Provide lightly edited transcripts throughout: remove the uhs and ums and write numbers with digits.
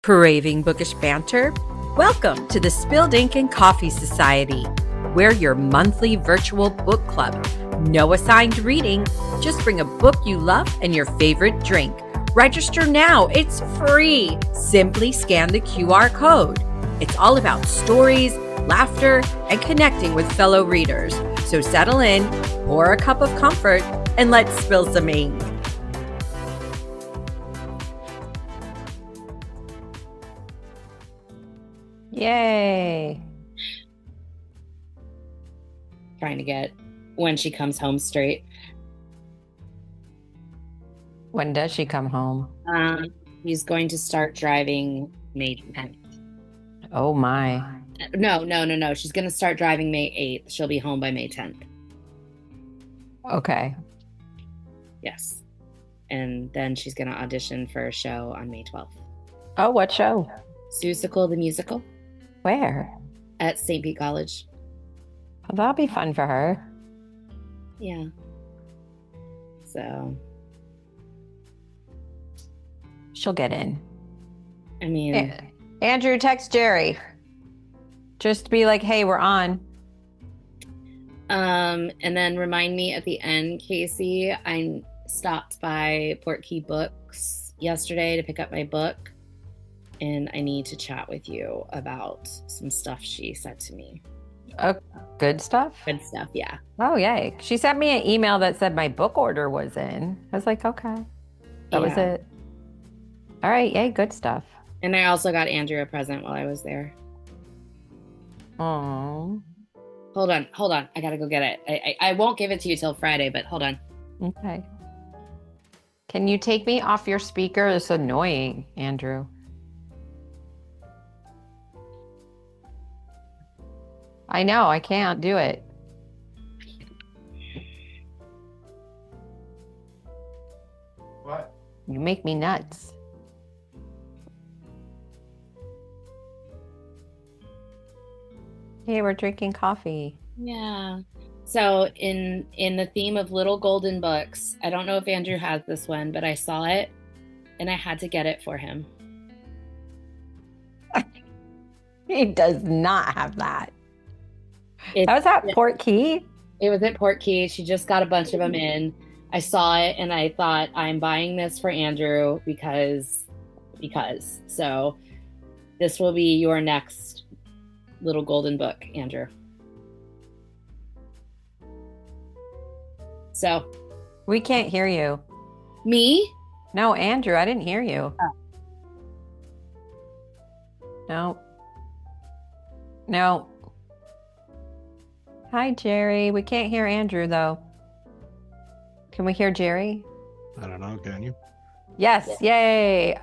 Craving bookish banter? Welcome to the Spilled Ink and Coffee Society. We're your monthly virtual book club. No assigned reading, just bring a book you love and your favorite drink. Register now, it's free. Simply scan the QR code. It's all about stories, laughter, and connecting with fellow readers. So settle in, pour a cup of comfort, and let's spill some ink. Yay. Trying to get when she comes home straight. When does she come home? He's going to start driving May 10th. Oh my. No. She's going to start driving May 8th. She'll be home by May 10th. Okay. Yes. And then she's going to audition for a show on May 12th. Oh, what show? Sewsicle the Musical Where? at St. Pete College. Oh, that'll be fun for her. Yeah. So, She'll get in. I mean, Andrew, text Jerry. Just to be like, hey, we're on. and then remind me at the end, Casey, I stopped by Portkey Books yesterday to pick up my book. And I need to chat with you about some stuff she said to me. Oh, good stuff? Good stuff, yeah. Oh, yay. She sent me an email that said my book order was in. I was like, okay. That was it. All right, yay, good stuff. And I also got Andrew a present while I was there. Oh. Hold on. I gotta go get it. I won't give it to you till Friday, but hold on. Okay. Can you take me off your speaker? It's annoying, Andrew. I know, I can't do it. What? You make me nuts. Hey, we're drinking coffee. Yeah. So in the theme of little golden books, I don't know if Andrew has this one, but I saw it and I had to get it for him. He does not have that. It That was at Portkey? was at Portkey. She just got a bunch of them in. I saw it and I thought, I'm buying this for Andrew because. So this will be your next little golden book, Andrew. So. We can't hear you. Me? No, Andrew, I didn't hear you. Oh. No. Hi, Jerry. We can't hear Andrew, though. Can we hear Jerry? I don't know. Can you? Yes. Yay.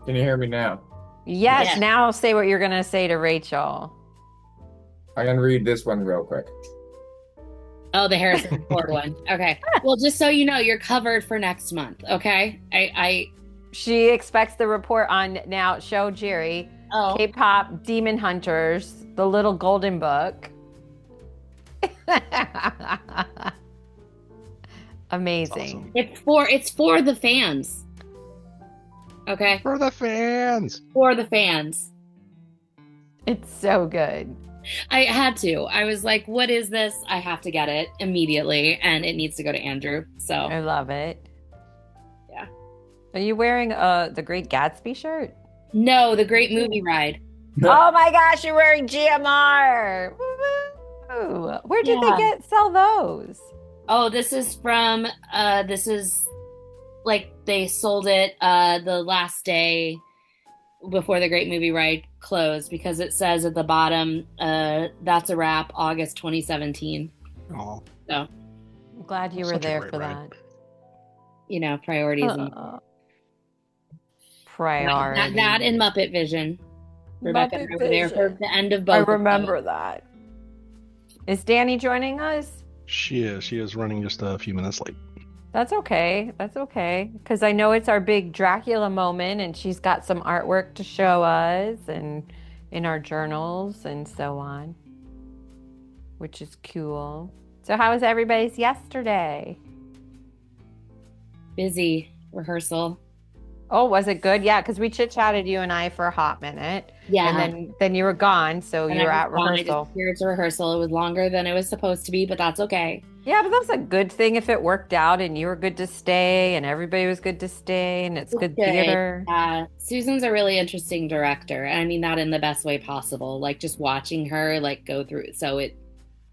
Can you hear me now? Yes. Yeah. Now say what you're going to say to Rachel. I can read this one real quick. Oh, the Harrison Ford one. Okay. Well, just so you know, you're covered for next month. Okay. She expects the report on now. Show Jerry. Oh. K-pop Demon Hunters, the little golden book. Amazing. Awesome. It's for the fans. Okay. For the fans. For the fans. It's so good. I had to. I was like, what is this? I have to get it immediately. And it needs to go to Andrew. So I love it. Yeah. Are you wearing the Great Gatsby shirt? no, the great movie ride. Oh my gosh, you're wearing GMR. Woo-hoo. Where did they sell those? Oh, this is from like they sold it the last day before the great movie ride closed because it says at the bottom, that's a wrap, August 2017. Oh, So, I'm glad you were Such a there great for ride. that. Priorities. Priority. That and Muppet Vision. Rebecca Muppet over there for Vision. the end of both. I of them. remember that. Is Danny joining us? she is running just a few minutes late. That's okay. Because I know it's our big Dracula moment, and she's got some artwork to show us, and in our journals and so on, which is cool. So, how was everybody's yesterday? Busy rehearsal. Oh, was it good? Yeah, because we chit-chatted, you and I, for a hot minute. Yeah. And then you were gone, so And you were I at was gone. I rehearsal. disappeared to rehearsal. It was longer than it was supposed to be, but that's okay. Yeah, but that's a good thing if it worked out and you were good to stay and everybody was good to stay and it's good theater. Susan's a really interesting director. And I mean that in the best way possible. Like just watching her like go through. So it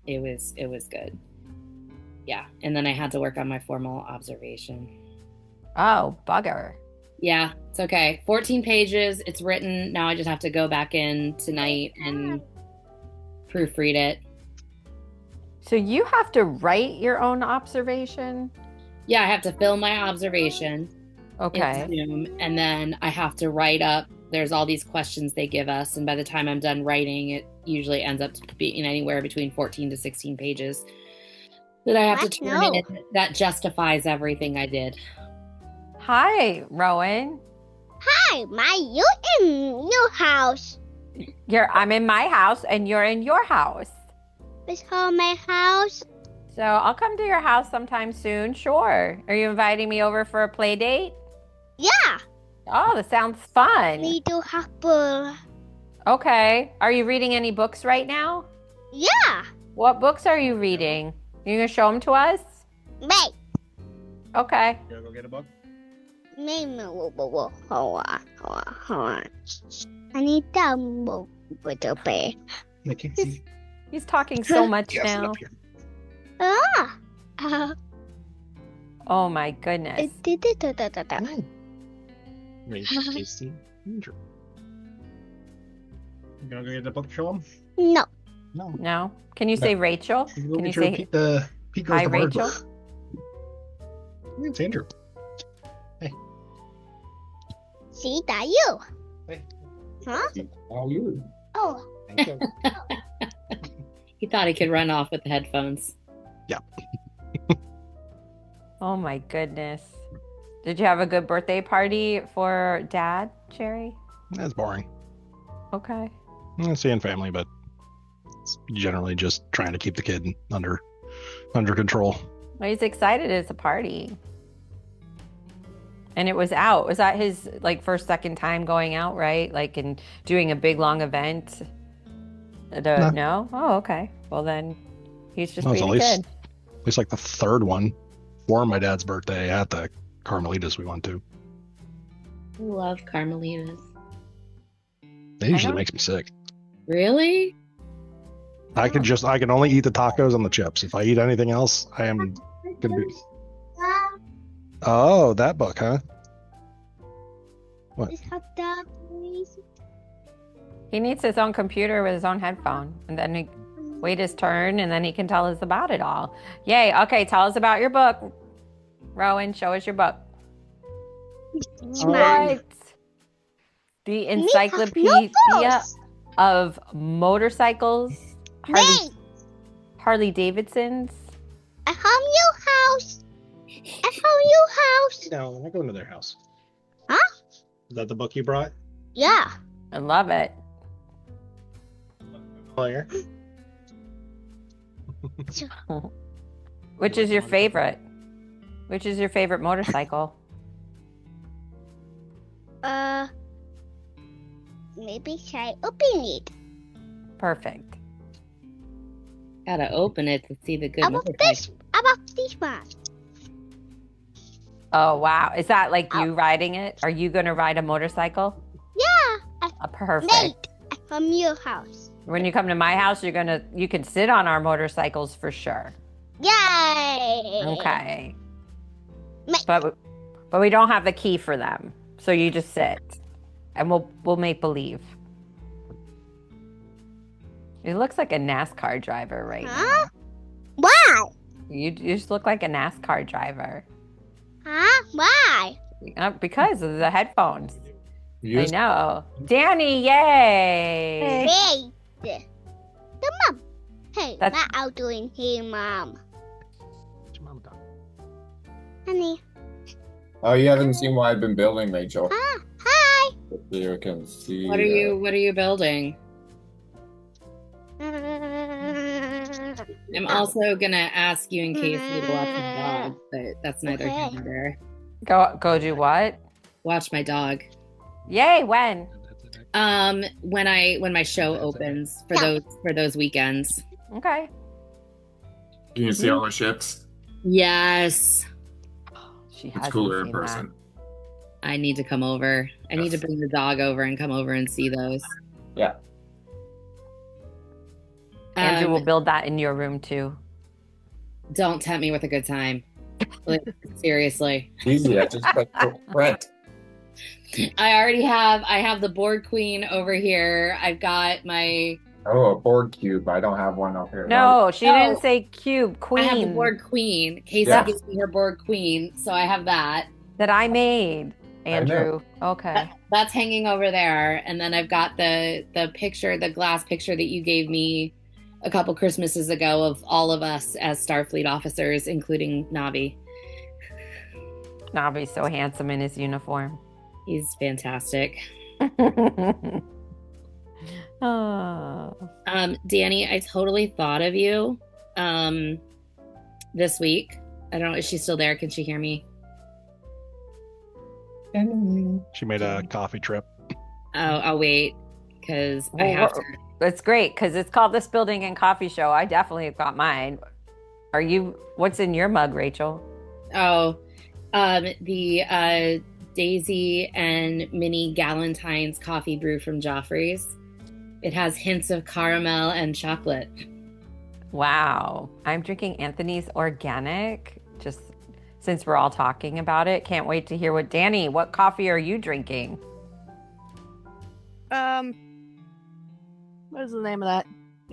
was good. Yeah. And then I had to work on my formal observation. Oh, bugger. Yeah, it's okay. 14 pages. It's written. Now I just have to go back in tonight and proofread it. So you have to write your own observation? Yeah, I have to fill my observation. Okay. In Zoom, and then I have to write up. There's all these questions they give us, and by the time I'm done writing, it usually ends up being anywhere between 14 to 16 pages that I have to turn in that justifies everything I did. Hi, Rowan. Hi, you in your house? I'm in my house and you're in your house. Is home my house? So I'll come to your house sometime soon. Sure. Are you inviting me over for a play date? Yeah. Oh, that sounds fun. Me do Harper. Okay. Are you reading any books right now? Yeah. What books are you reading? You gonna show them to us? Wait. Okay. You gonna go get a book? Hold on. I need that book with a bear. He's talking so much now. Ah. Oh my goodness. Tasty. You gonna go get the book? Show him. No. No. No? Can you say Rachel? Can you say Pete hi, Rachel? It's Andrew. Hey. See that you? Hey. Huh? Oh, you. Oh. Thank you. He thought he could run off with the headphones. Yeah. Oh my goodness. Did you have a good birthday party for Dad, Cherry? That's boring. Okay. Seeing family, but it's generally just trying to keep the kid under control. Well, he's excited it's a party. And it was out. Was that his second time going out, right? And doing a big long event? No? Oh, okay. Well then he's just being a kid. At least the third one for my dad's birthday at the Carmelitas we went to. I love Carmelitas. They usually makes me sick. Really? I can only eat the tacos and the chips. If I eat anything else, I am gonna be. Oh, that book, huh? What? He needs his own computer with his own headphone, and then he wait his turn, and then he can tell us about it all. Yay! Okay, tell us about your book, Rowan. Show us your book. What? The Encyclopedia of Motorcycles. Harley Davidsons. I home your house. No, I'm not going to their house. Huh? Is that the book you brought? Yeah. I love it. Player. Which is your favorite? Which is your favorite motorcycle? Maybe try open it. Perfect. Gotta open it to see the good About this one. Oh, wow. Is that you riding it? Are you going to ride a motorcycle? Yeah. Perfect. Wait, from your house. When you come to my house, you can sit on our motorcycles for sure. Yay. Okay. But we don't have the key for them. So you just sit. And we'll make believe. It looks like a NASCAR driver right now. Why? You just look like a NASCAR driver. Huh? Why? Because of the headphones. I know. Danny, yay! Wait. Come on. Hey, what are you doing here, Mom? What's your mom done? Honey. Oh, you haven't seen what I've been building, Rachel. Hi. You can see. What are you building? I'm also gonna ask you in case you watch the dog, but that's neither here nor there. Go do what? watch my dog. Yay, when? When my show opens for those weekends. Okay. Can you see all the ships? Yes. She It's hasn't cooler in seen person. I need to come over. I need to bring the dog over and come over and see those. Yeah. that. Andrew will build that in your room too. Don't tempt me with a good time. Like, seriously. Easy. I just rent. I have the board queen over here. I've got my Oh, a board cube. I don't have one up here. No, she No. didn't say cube. Queen. I have the board queen. Casey Yeah. gives me her board queen, so I have that. that I made, Andrew. Okay. That's hanging over there, and then I've got the picture, the glass picture that you gave me a couple Christmases ago of all of us as Starfleet officers, including Navi. Navi's so handsome in his uniform. He's fantastic. Oh. Danny, I totally thought of you this week. I don't know, is she still there? Can she hear me? She made a coffee trip. I'll wait because I have to. It's great because it's called This Building and Coffee Show. I definitely have got mine. What's in your mug, Rachel? Oh, the Daisy and Minnie Galentine's coffee brew from Joffrey's. It has hints of caramel and chocolate. Wow. I'm drinking Anthony's Organic, just since we're all talking about it. Can't wait to hear what coffee are you drinking? What is the name of that?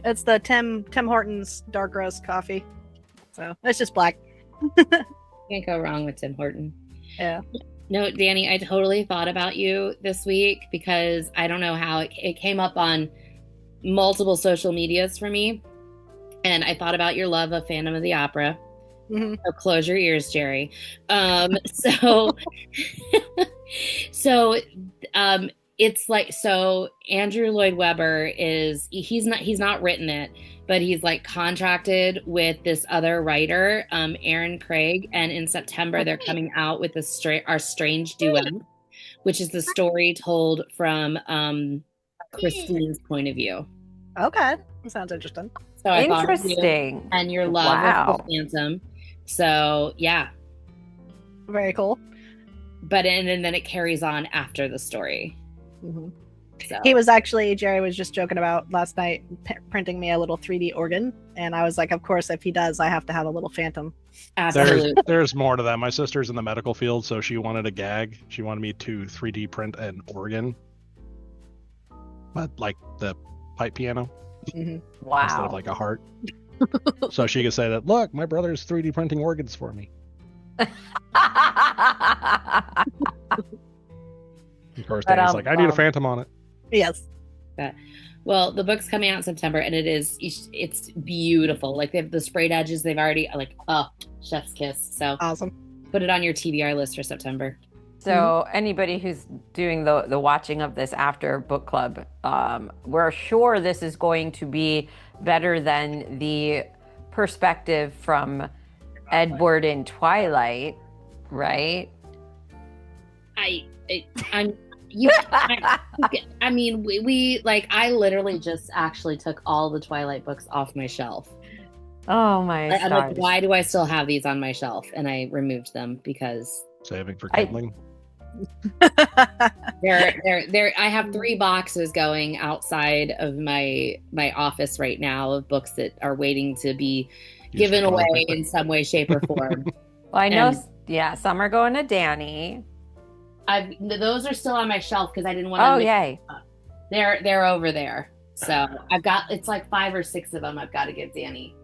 It's the Tim Hortons dark roast coffee. So it's just black. Can't go wrong with Tim Horton. Yeah. No, Danny, I totally thought about you this week because I don't know how it came up on multiple social medias for me. And I thought about your love of Phantom of the Opera. Mm-hmm. So close your ears, Jerry. It's like, so Andrew Lloyd Webber he's not written it, but he's like contracted with this other writer, Aaron Craig, and in September they're coming out with our Strange Duet, which is the story told from Christine's point of view. Okay. That sounds interesting. So I thought of Interesting. you and your love of the Phantom. So yeah. Very cool. But and then it carries on after the story. Mm-hmm. So. Jerry was just joking about last night printing me a little 3D organ, and I was like, of course, if he does, I have to have a little Phantom. Absolutely. There's more to that. My sister's in the medical field, so she wanted a gag. She wanted me to 3D print an organ, but like the pipe piano, Mm-hmm. Wow. instead of like a heart. So she could say that, look, my brother's 3D printing organs for me. Of course, Danny's like, I need a Phantom on it. Yes. Well, the book's coming out in September, and it's beautiful. Like they have the sprayed edges. They've already chef's kiss. So Awesome. put it on your TBR list for September. So anybody who's doing the watching of this after book club, we're sure this is going to be better than the perspective from Edward in Twilight, right? I mean, we I literally just actually took all the Twilight books off my shelf. Oh my I'm stars. like, why do I still have these on my shelf? And I removed them because Saving for kindling. I have 3 boxes going outside of my office right now of books that are waiting to be given away in some way, shape, or form. Well, I know, some are going to Danny. Those are still on my shelf because I didn't want to. Oh, yay! They're over there. So I've got, it's like 5 or 6 of them I've got to give Danny.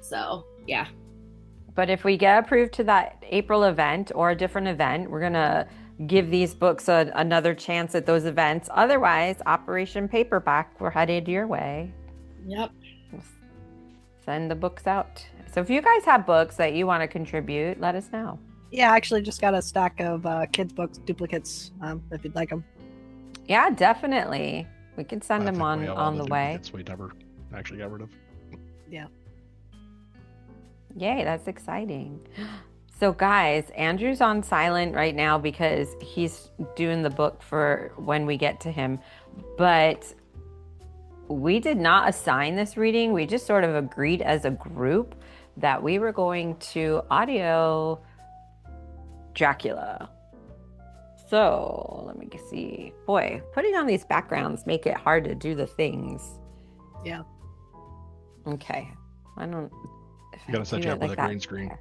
So yeah. But if we get approved to that April event or a different event, we're gonna give these books another chance at those events. Otherwise, Operation Paperback, we're headed your way. Yep. Send the books out. So if you guys have books that you want to contribute, let us know. Yeah, I actually just got a stack of kids' books, duplicates, if you'd like them. Yeah, definitely. We can send them We on have all the way. duplicates we never actually got rid of. Yeah. Yay, that's exciting. So guys, Andrew's on silent right now because he's doing the book for when we get to him. But we did not assign this reading. We just sort of agreed as a group that we were going to audio Dracula. So let me see. Boy, putting on these backgrounds make it hard to do the things. Yeah. Okay. I don't. You gotta set you up with a green screen.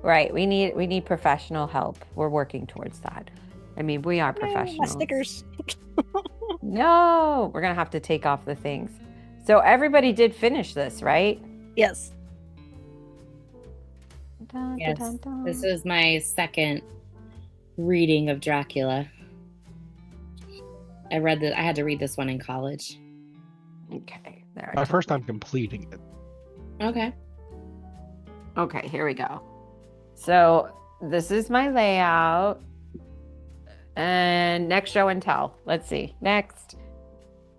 Right. We need professional help. We're working towards that. I mean, we are professionals. My stickers. No, we're gonna have to take off the things. So everybody did finish this, right? Yes. Dun, Yes. dun, dun, This dun. is my second reading of Dracula. I had to read this one in college. Okay. There. My first time completing it. Okay. Okay, here we go. So this is my layout. And next show and tell. Let's see. Next.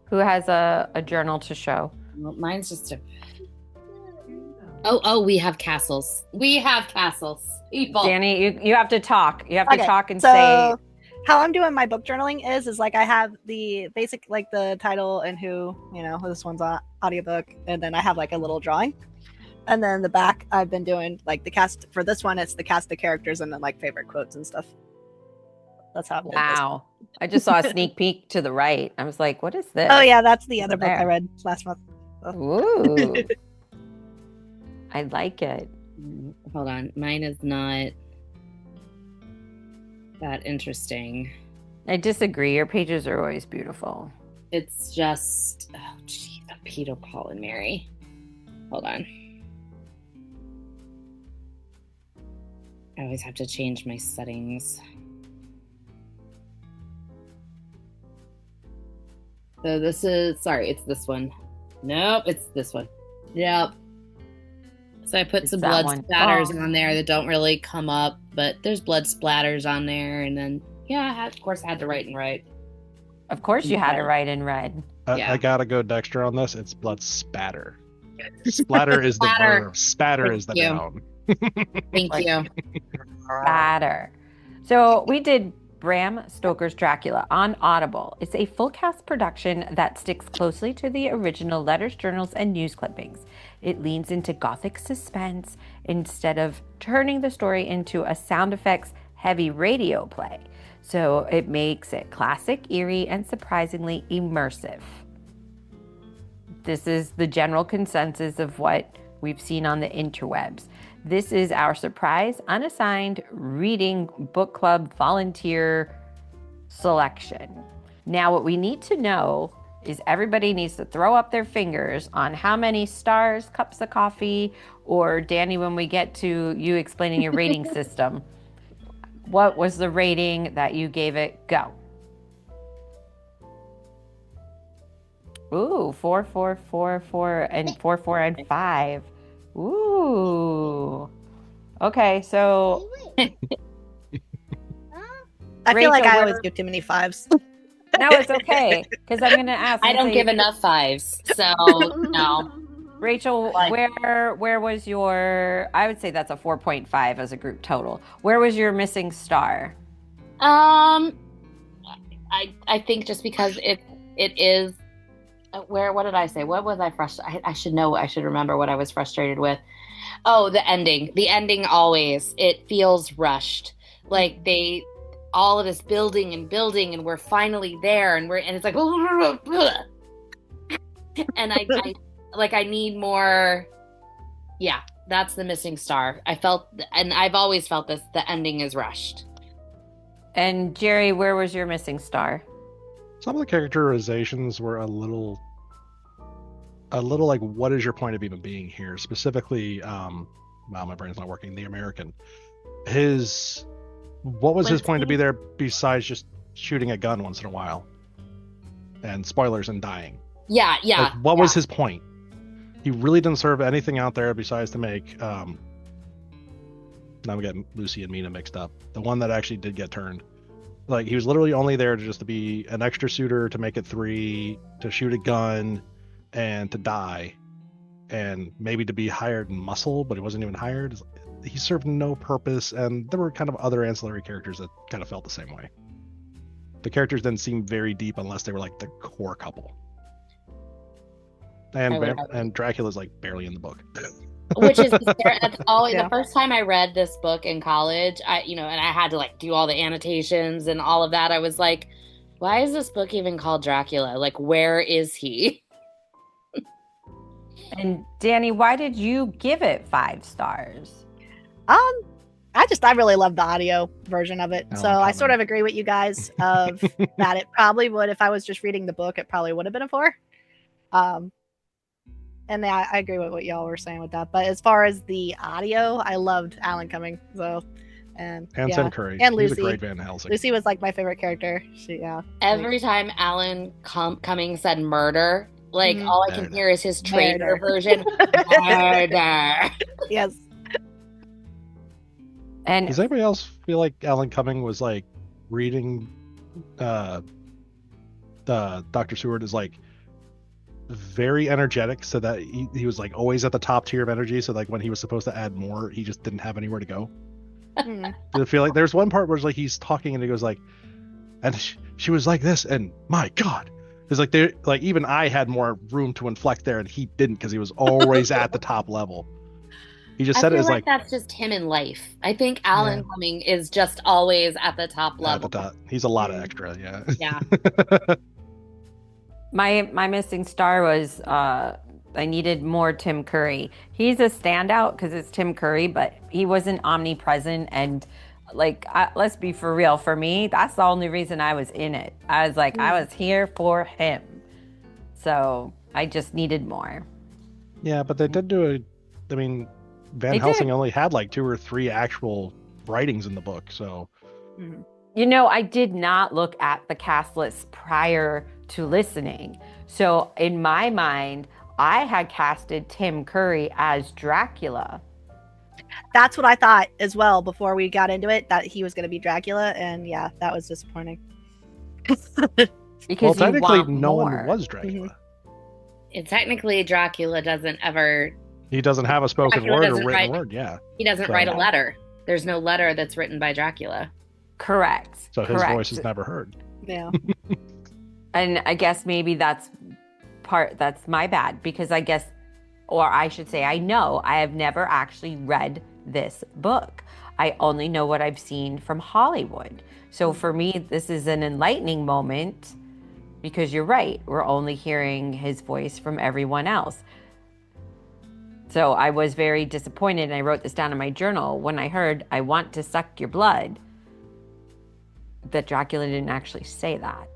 Who has a journal to show? Well, mine's just a. Oh, we have castles. We have castles. People. Danny, you have to talk. You have to Okay, talk and so say. how I'm doing my book journaling is like I have the basic, like the title and who this one's on audiobook, and then I have like a little drawing, and then the back I've been doing like the cast for this one. It's the cast of characters and then like favorite quotes and stuff. That's how. Wow. I just saw a sneak peek to the right. I was like, what is this? Oh yeah, that's the other book There. I read last month. Ooh. I like it. Hold on. Mine is not that interesting. I disagree. Your pages are always beautiful. It's just, oh, gee, Peter, Paul, and Mary. Hold on. I always have to change my settings. So this is, sorry, it's this one. Nope, it's this one. Yep. So I put It's some that blood one. splatters Oh. on there that don't really come up, but there's blood splatters on there. And then, yeah, of course I had to write and write. Of course you had to write in red. Yeah. I gotta go Dexter on this. It's blood spatter. Splatter is the Splatter. verb. Spatter Thank is the you. noun. Thank you. Batter. So we did Bram Stoker's Dracula on Audible. It's a full cast production that sticks closely to the original letters, journals, and news clippings. It leans into gothic suspense instead of turning the story into a sound effects heavy radio play. So it makes it classic, eerie, and surprisingly immersive. This is the general consensus of what we've seen on the interwebs. This is our surprise, unassigned reading book club volunteer selection. Now, what we need to know is everybody needs to throw up their fingers on how many stars, cups of coffee, or Danny, when we get to you explaining your rating system, what was the rating that you gave it? Go. Ooh, 4, 4, 4, 4, and 4, 4, and 5. Ooh. Okay, so I feel like Rachel, I always where- give too many fives. no, it's okay because I'm gonna ask. I don't say, give enough fives, so no. Rachel, Like- where was your? I would say that's a 4.5 as a group total. Where was your missing star? I think just because it is what did I say? What was I frustrated? I should know. I should remember what I was frustrated with. Oh, the ending. The ending always. It feels rushed. Like all of this building and we're finally there and it's like and I need more. Yeah, that's the missing star. I felt, and I've always felt this, the ending is rushed. And Jerry, where was your missing star? Some of the characterizations were a little like, what is your point of even being here? Specifically, wow, my brain's not working. The American, what was his point to be there besides just shooting a gun once in a while, and spoilers, and dying? Yeah. Like, what was his point? He really didn't serve anything out there besides to make. Now I'm getting Lucy and Mina mixed up. The one that actually did get turned. Like, he was literally only there to be an extra suitor, to make it 3, to shoot a gun, and to die, and maybe to be hired in muscle, but he wasn't even hired. he served no purpose, and there were kind of other ancillary characters that kind of felt the same way. The characters didn't seem very deep unless they were like the core couple. And Dracula's like barely in the book. Which is that's always Yeah. the first time I read this book in college. And I had to like do all the annotations and all of that. I was like, why is this book even called Dracula? Like, where is he? And Danny, why did you give it 5 stars? I really love the audio version of it. So Alan I sort Cumming. of agree with you guys of that it probably would, if I was just reading the book, it probably would have been a 4. And I agree with what y'all were saying with that. But as far as the audio, I loved Alan Cumming. So and yeah. Tim Curry. And He's a Lucy. great Van Helsing. Lucy was like my favorite character. Every time Alan Cumming said murder, like Mhm. all I can Murder. hear is his traitor Murder. version. Murder. Yes. And Does anybody else feel like Alan Cumming was like reading Dr. Seward is like very energetic, so that he was like always at the top tier of energy, so like when he was supposed to add more, he just didn't have anywhere to go. Mm. Does it feel like there's one part where it's like he's talking and he goes like, and she was like this, and my God, it's like there, like even I had more room to inflect there, and he didn't because he was always at the top level. He just I said it feel as like like that's just him in life. I think Alan Yeah. Cumming is just always at the top at level. the top. He's a lot of extra, yeah. Yeah. my missing star was I needed more Tim Curry. He's a standout because it's Tim Curry, but he wasn't omnipresent. And like, let's be for real. For me, that's the only reason I was in it. I was like, I was here for him. So I just needed more. Yeah, but they did do Van They Helsing did. only had like 2 or 3 actual writings in the book, so You know, I did not look at the cast list prior to listening. So in my mind, I had casted Tim Curry as Dracula. That's what I thought as well before we got into it, that he was going to be Dracula. And yeah, that was disappointing. Because well, you technically want no more. one was Dracula. And technically, Dracula doesn't ever. He doesn't have a spoken Dracula word or doesn't written write- word, yeah. He doesn't So- write a letter. There's no letter that's written by Dracula. Correct. So his Correct. voice is never heard. Yeah. And I guess maybe that's my bad, because I guess, or I should say, I know I have never actually read this book. I only know what I've seen from Hollywood. So for me, this is an enlightening moment, because you're right. We're only hearing his voice from everyone else. So I was very disappointed, and I wrote this down in my journal when I heard, "I want to suck your blood," that Dracula didn't actually say that.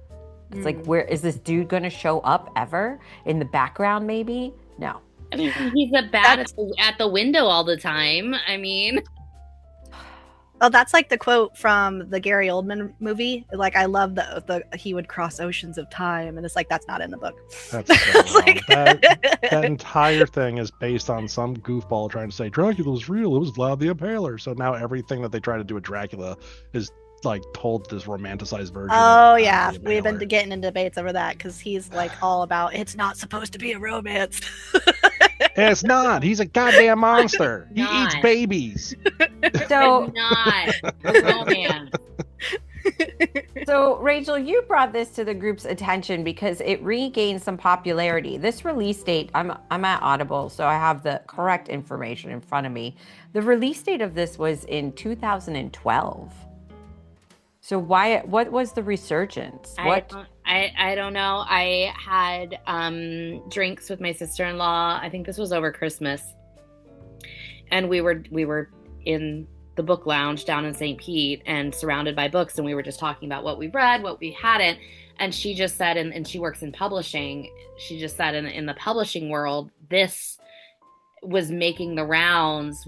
It's like, where is this dude going to show up ever? In the background, maybe? No. I mean, he's a bat at the window all the time. I mean, Oh, that's like the quote from the Gary Oldman movie. Like, I love the he would cross oceans of time, and it's like that's not in the book. That's so It's wrong. like- That entire thing is based on some goofball trying to say Dracula was real. It was Vlad the Impaler. So now everything that they try to do with Dracula is like told this romanticized version. Oh of yeah, the we've been Impaler. getting in debates over that because he's like all about it's not supposed to be a romance. It's not. He's a goddamn monster. He Not. eats babies. So, it's not a romance. so Rachel, you brought this to the group's attention because it regained some popularity. This release date, I'm at Audible, so I have the correct information in front of me. The release date of this was in 2012. So what was the resurgence? I don't know. I had drinks with my sister-in-law. I think this was over Christmas, and we were in the book lounge down in St. Pete and surrounded by books, and we were just talking about what we read, what we hadn't. And she just said, and she works in publishing. She just said in the publishing world, this was making the rounds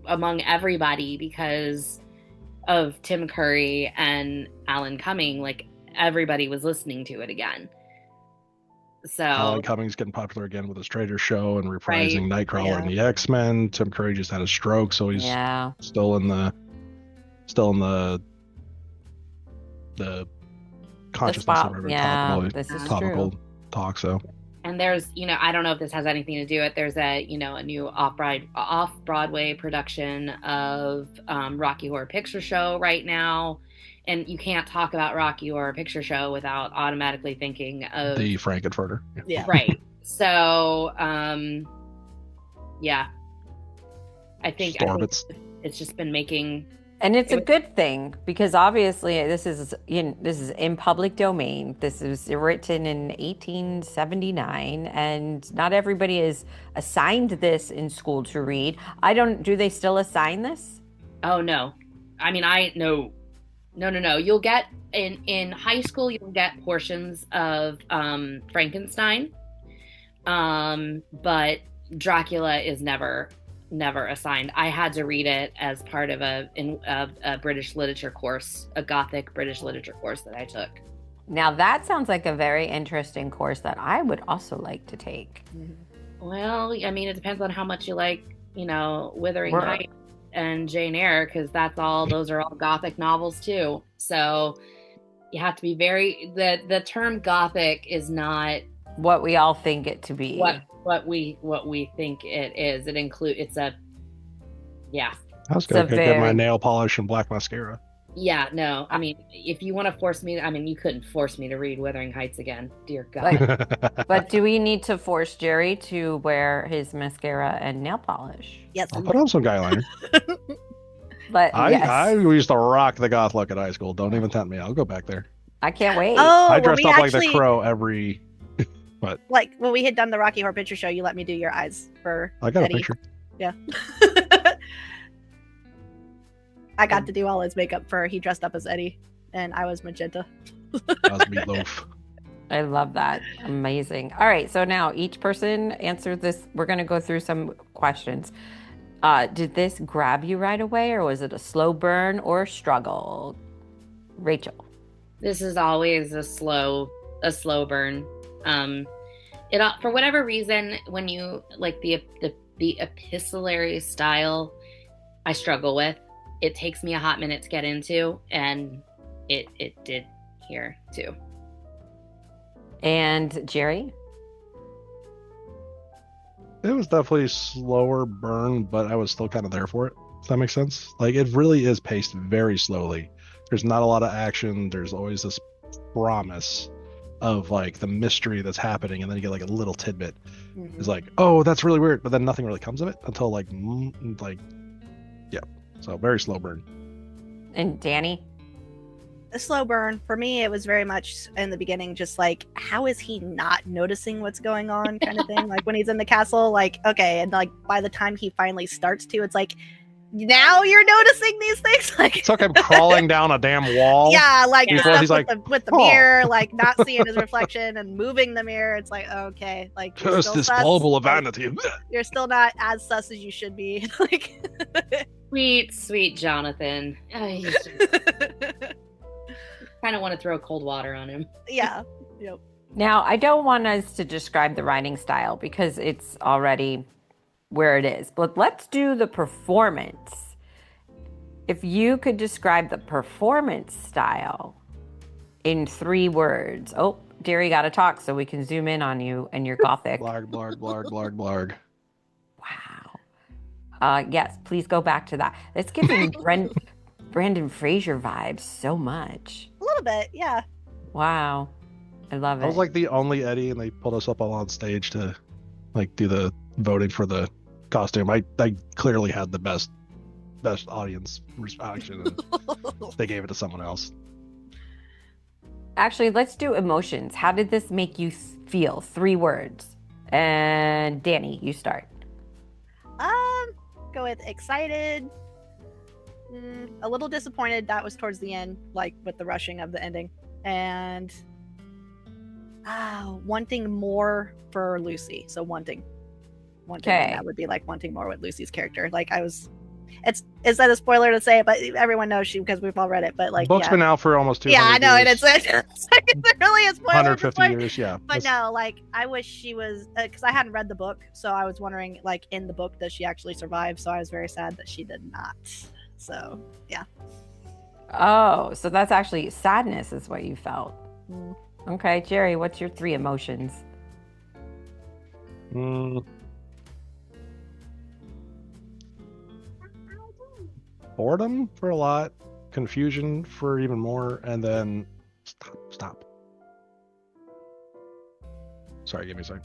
among everybody because of Tim Curry and Alan Cumming. Like, everybody was listening to it again. So Alan Cumming's getting popular again with his Trader Show and reprising Nightcrawler and the X-Men. Tim Curry just had a stroke, so he's still in the consciousness of everybody. This is topical true. talk. So And there's, I don't know if this has anything to do with it. There's a new off-Broadway production of Rocky Horror Picture Show right now. And you can't talk about Rocky Horror Picture Show without automatically thinking of the Frankenfurter. Yeah. Right. So, yeah. I think it's just been making. And it's a good thing because obviously this is in public domain. This was written in 1879, and not everybody is assigned this in school to read. Do they still assign this? Oh no. I mean, no. You'll get in high school, you'll get portions of Frankenstein. But Dracula is never assigned. I had to read it as part of a British literature course, a Gothic British literature course that I took. Now that sounds like a very interesting course that I would also like to take. Well, I mean, it depends on how much you like, Wuthering Heights and Jane Eyre, because those are all Gothic novels too. So you have to be the term Gothic is not what we all think it to be. What we think it is. I was going to get my nail polish and black mascara. Yeah, no. I mean, if you want to force me, you couldn't force me to read Wuthering Heights again. Dear God. But do we need to force Jerry to wear his mascara and nail polish? Yes. I'll put on some guy liner. But I used to rock the goth look at high school. Don't even tempt me. I'll go back there. I can't wait. Oh, I dressed up like the Crow every. But like when we had done the Rocky Horror Picture Show, you let me do your eyes for I got Eddie. a picture. Yeah. I got to do all his makeup he dressed up as Eddie, and I was magenta. That was Meatloaf. I love that. Amazing. All right, so now each person answer this. We're going to go through some questions. Did this grab you right away, or was it a slow burn or a struggle? Rachel. This is always a slow burn. It for whatever reason, when you like the epistolary style, I struggle with. It takes me a hot minute to get into, and it did here too. And Jerry? It was definitely a slower burn, but I was still kind of there for it. Does that make sense? Like, it really is paced very slowly. There's not a lot of action. There's always this promise of like the mystery that's happening, and then you get like a little tidbit. It's like, oh, that's really weird, but then nothing really comes of it until yeah. So very slow burn. And Danny? A slow burn. For me, it was very much in the beginning, just like, how is he not noticing what's going on kind of thing? Like when he's in the castle, like, okay. And like by the time he finally starts to, it's like, now you're noticing these things. Like it's like I'm crawling down a damn wall. Yeah, like the stuff he's like, with the mirror, like not seeing his reflection and moving the mirror. It's like, okay, like curse this bauble of vanity. You're still not as sus as you should be. Like sweet Jonathan. Kind of want to throw cold water on him. Yeah. Yep. Now, I don't want us to describe the writing style because it's already where it is, but let's do the performance. If you could describe the performance style in 3 words. Oh, Jerry got to talk so we can zoom in on you and your Gothic. Blarg, blarg, blarg, blarg, blarg. Wow. Yes, please go back to that. It's giving Brandon Fraser vibes so much. A little bit, yeah. Wow. I love it. I was like the only Eddie, and they pulled us up all on stage to like do the voting for the costume. I clearly had the best audience reaction, and they gave it to someone else. Actually, let's do emotions. How did this make you feel? 3 words. And Danny, you start. Go with excited. A little disappointed. That was towards the end, like with the rushing of the ending, and wanting more for Lucy. So wanting. Okay. That would be like wanting more with Lucy's character. Like is that a spoiler to say it? But everyone knows because we've all read it. But like, the book's been out for almost 200 years. Yeah, I know, years. and it's really a spoiler. 150 years, yeah. But no, like I wish she was, because I hadn't read the book, so I was wondering, like in the book, does she actually survive? So I was very sad that she did not. So yeah. Oh, so that's actually sadness is what you felt. Okay, Jerry, what's your 3 emotions? Mm. Boredom for a lot, confusion for even more, and then stop. Sorry, give me a second.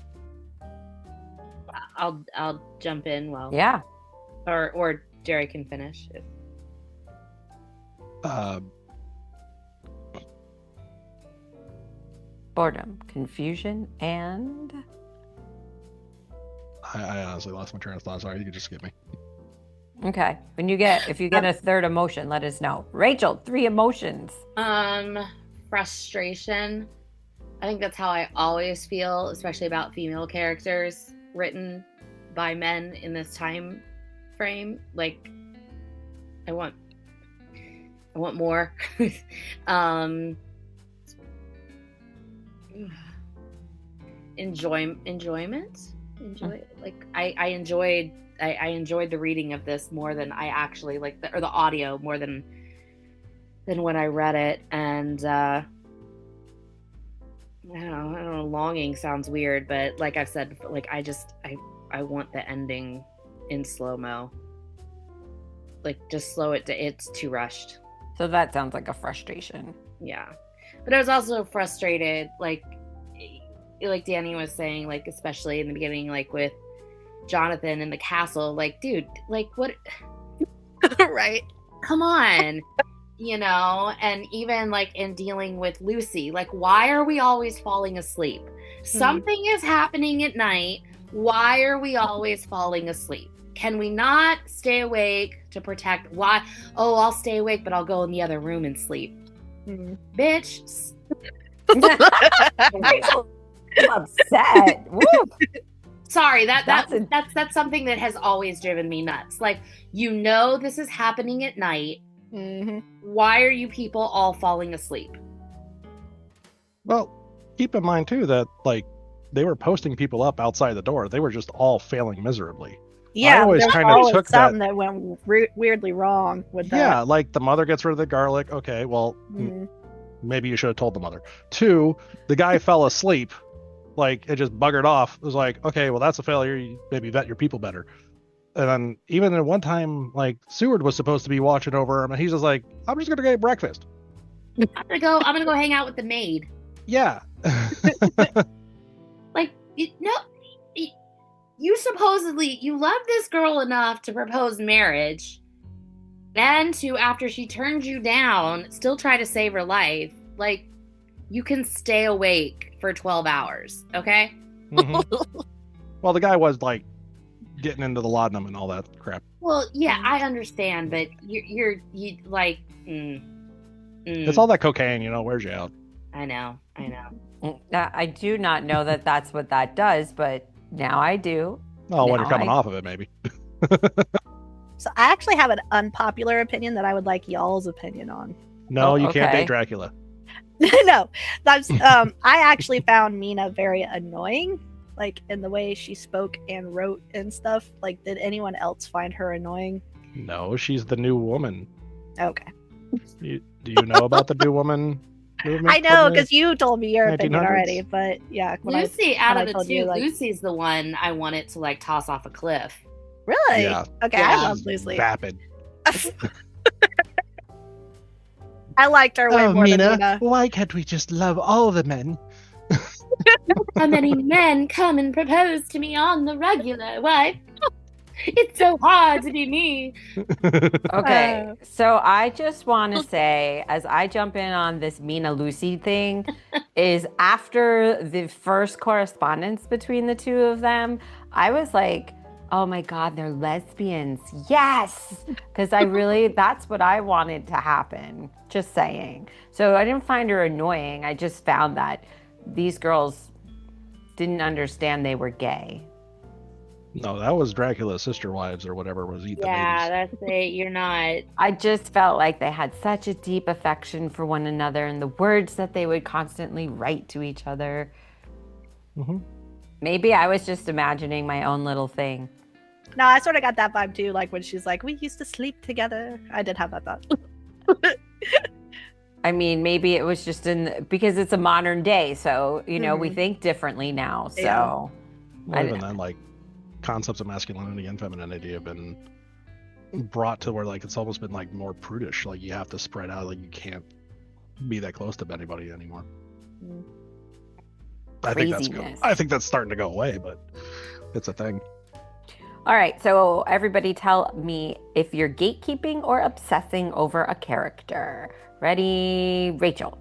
I'll jump in. Well, Yeah. or Jerry can finish. Boredom, confusion, and I honestly lost my train of thought. Sorry, you can just skip me. okay. If you get a third emotion, let us know. Rachel, 3 emotions. Frustration. I think that's how I always feel, especially about female characters written by men in this time frame. Like, I want more. Enjoyment. Like I enjoyed the reading of this more than I actually like the audio more than when I read it. And I don't know, longing sounds weird, but like I've said before, like I want the ending in slow-mo. Like, just slow it down. It's too rushed. So that sounds like a frustration. Yeah. But I was also frustrated, like Danny was saying, like, especially in the beginning, like with Jonathan in the castle, like, dude, like, what? Right. Come on. You know, and even like in dealing with Lucy, like, why are we always falling asleep? Something is happening at night. Why are we always falling asleep? Can we not stay awake to protect? Why? Oh, I'll stay awake, but I'll go in the other room and sleep. Bitch. I'm upset. Woo. Sorry, that's something that has always driven me nuts. Like, you know, this is happening at night. Why are you people all falling asleep? Well, keep in mind too that like they were posting people up outside the door. They were just all failing miserably. Yeah, I always there's kind of always took something that. that went weirdly wrong with that. Yeah, like the mother gets rid of the garlic. Okay, well, maybe you should have told the mother. 2, the guy fell asleep. Like, it just buggered off. It was like, okay, well, that's a failure. You maybe vet your people better. And then even at one time, like, Seward was supposed to be watching over him, and he's just like, I'm just gonna get breakfast. I'm gonna go hang out with the maid. Yeah. Like, you supposedly you love this girl enough to propose marriage, then to, after she turns you down, still try to save her life. Like, you can stay awake for 12 hours, okay? Well, the guy was like getting into the laudanum and all that crap. Well, yeah, I understand, but you like. It's all that cocaine, you know, wears you out. I know. I do not know that that's what that does, but now I do. Oh, when you're coming off of it, maybe. So I actually have an unpopular opinion that I would like y'all's opinion on. No, you can't okay. date Dracula. No, that's I actually found Mina very annoying, like in the way she spoke and wrote and stuff. Like, did anyone else find her annoying? No, she's the new woman. Okay. Do you know about the new woman movement? I know, because you told me your opinion 1900s? already, but yeah. Lucy, out of the told two, you, like- Lucy's the one I wanted to like toss off a cliff. Really? Yeah. Okay, Yeah. I love Lucy. Vapid. I liked her way more than Mina. why can't we just love all the men? How many men come and propose to me on the regular? Why? It's so hard to be me. Okay, so I just want to say, as I jump in on this Mina Lucy thing, is after the first correspondence between the two of them, I was like, oh my God, they're lesbians. Yes! Because that's what I wanted to happen. Just saying. So I didn't find her annoying. I just found that these girls didn't understand they were gay. No, that was Dracula's sister wives or whatever was eat the Yeah, babies. that's it. You're not. I just felt like they had such a deep affection for one another, and the words that they would constantly write to each other. Maybe I was just imagining my own little thing. No, I sort of got that vibe too. Like when she's like, "We used to sleep together." I did have that thought. I mean, maybe it was just because it's a modern day, so we think differently now. So Well, even then, like, concepts of masculinity and femininity have been brought to where, like, it's almost been, like, more prudish. Like, you have to spread out. Like, you can't be that close to anybody anymore. I think that's starting to go away, but it's a thing. All right, so everybody tell me if you're gatekeeping or obsessing over a character. Ready, Rachel?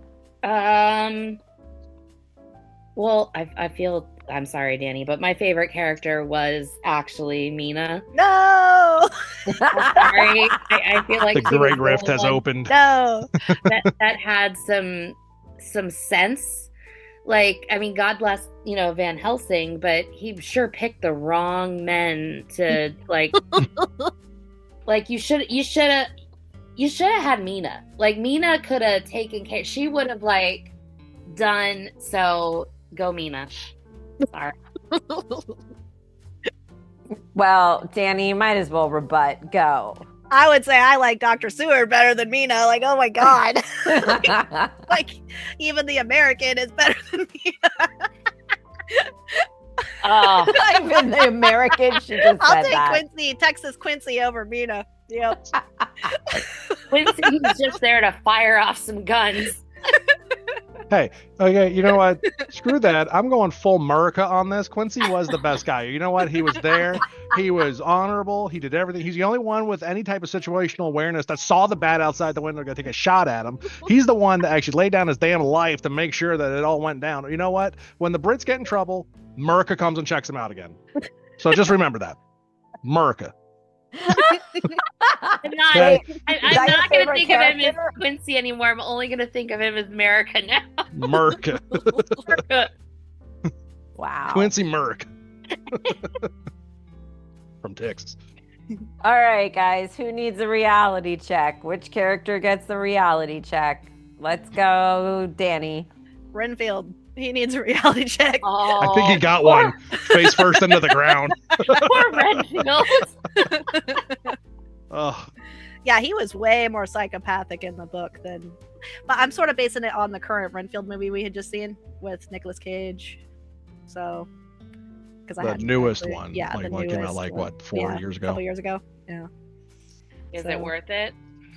Well, I feel, I'm sorry, Danny, but my favorite character was actually Mina. No. I'm sorry. I feel like The Great Rift has opened. No. that had some sense. Like, I mean, God bless, Van Helsing, but he sure picked the wrong men to like. Like you should have had Mina. Like Mina could have taken care. She would have like done. So go Mina. Sorry. Well, Danny, you might as well rebut. Go. I would say I like Dr. Seward better than Mina. Like, oh my God. Like, even the American is better than Mina. Oh, even the American, she just I'll said take that. Quincy, Texas Quincy over Mina. Yep. Quincy was just there to fire off some guns. Hey, okay, you know what? Screw that. I'm going full America on this. Quincy was the best guy. You know what? He was there. He was honorable. He did everything. He's the only one with any type of situational awareness that saw the bat outside the window, going to take a shot at him. He's the one that actually laid down his damn life to make sure that it all went down. You know what? When the Brits get in trouble, America comes and checks him out again. So just remember that. America. I'm not going to think of him as Quincy anymore. I'm only going to think of him as America now. America. Wow. Quincy Merc. From Texas. All right, guys. Who needs a reality check? Which character gets the reality check? Let's go, Danny. Renfield. He needs a reality check. Oh, I think he got one. Face first into the ground. poor Renfield. Oh. Yeah, he was way more psychopathic in the book than. But I'm sort of basing it on the current Renfield movie we had just seen with Nicolas Cage. So, because The newest one. Yeah, like the one came out newest like one. what, 4 years A ago? couple years ago. Yeah. Is it worth it?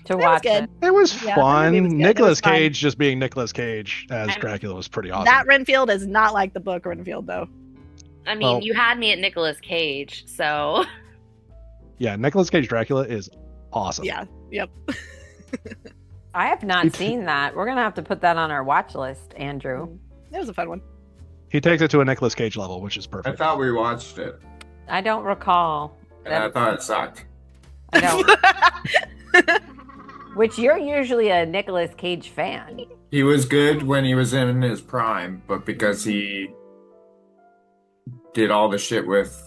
To That was watch good. it. It was Yeah, the fun. movie was good. It Nicolas was fun. Cage just being Nicolas Cage as Dracula was pretty awesome. That Renfield is not like the book Renfield, though. I mean, Well- you had me at Nicolas Cage, so Yeah, Nicolas Cage Dracula is awesome. Yeah. Yep. I have not seen that. We're going to have to put that on our watch list, Andrew. It was a fun one. He takes it to a Nicolas Cage level, which is I perfect. thought we watched it, I don't recall. and I thought it sucked. I don't. Which you're usually a Nicolas Cage fan. He was good when he was in his prime, but because he did all the shit with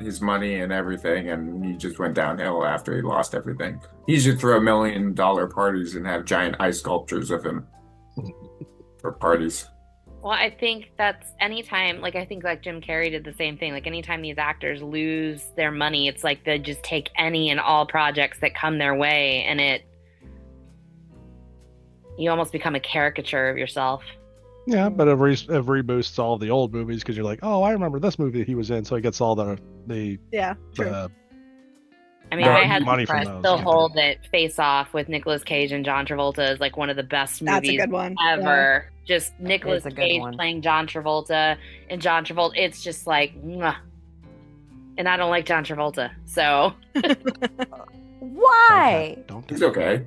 his money and everything, and he just went downhill after he lost everything. He should throw $1 million parties and have giant ice sculptures of him for parties. well, I think that's anytime, like I think like Jim Carrey did the same thing. Like anytime these actors lose their money, it's like they just take any and all projects that come their way, and you almost become a caricature of yourself. Yeah, but it reboosts all the old movies because you're like, oh, I remember this movie he was in, so he gets all the Yeah. True. I mean, Yeah, I had money from I those, still yeah. hold that Face Off with Nicolas Cage and John Travolta is like one of the best That's a movies good one. ever. Just Nicolas a good Cage one. playing John Travolta, and John Travolta. It's just like, mwah. And I don't like John Travolta, so Why? Don't It's okay.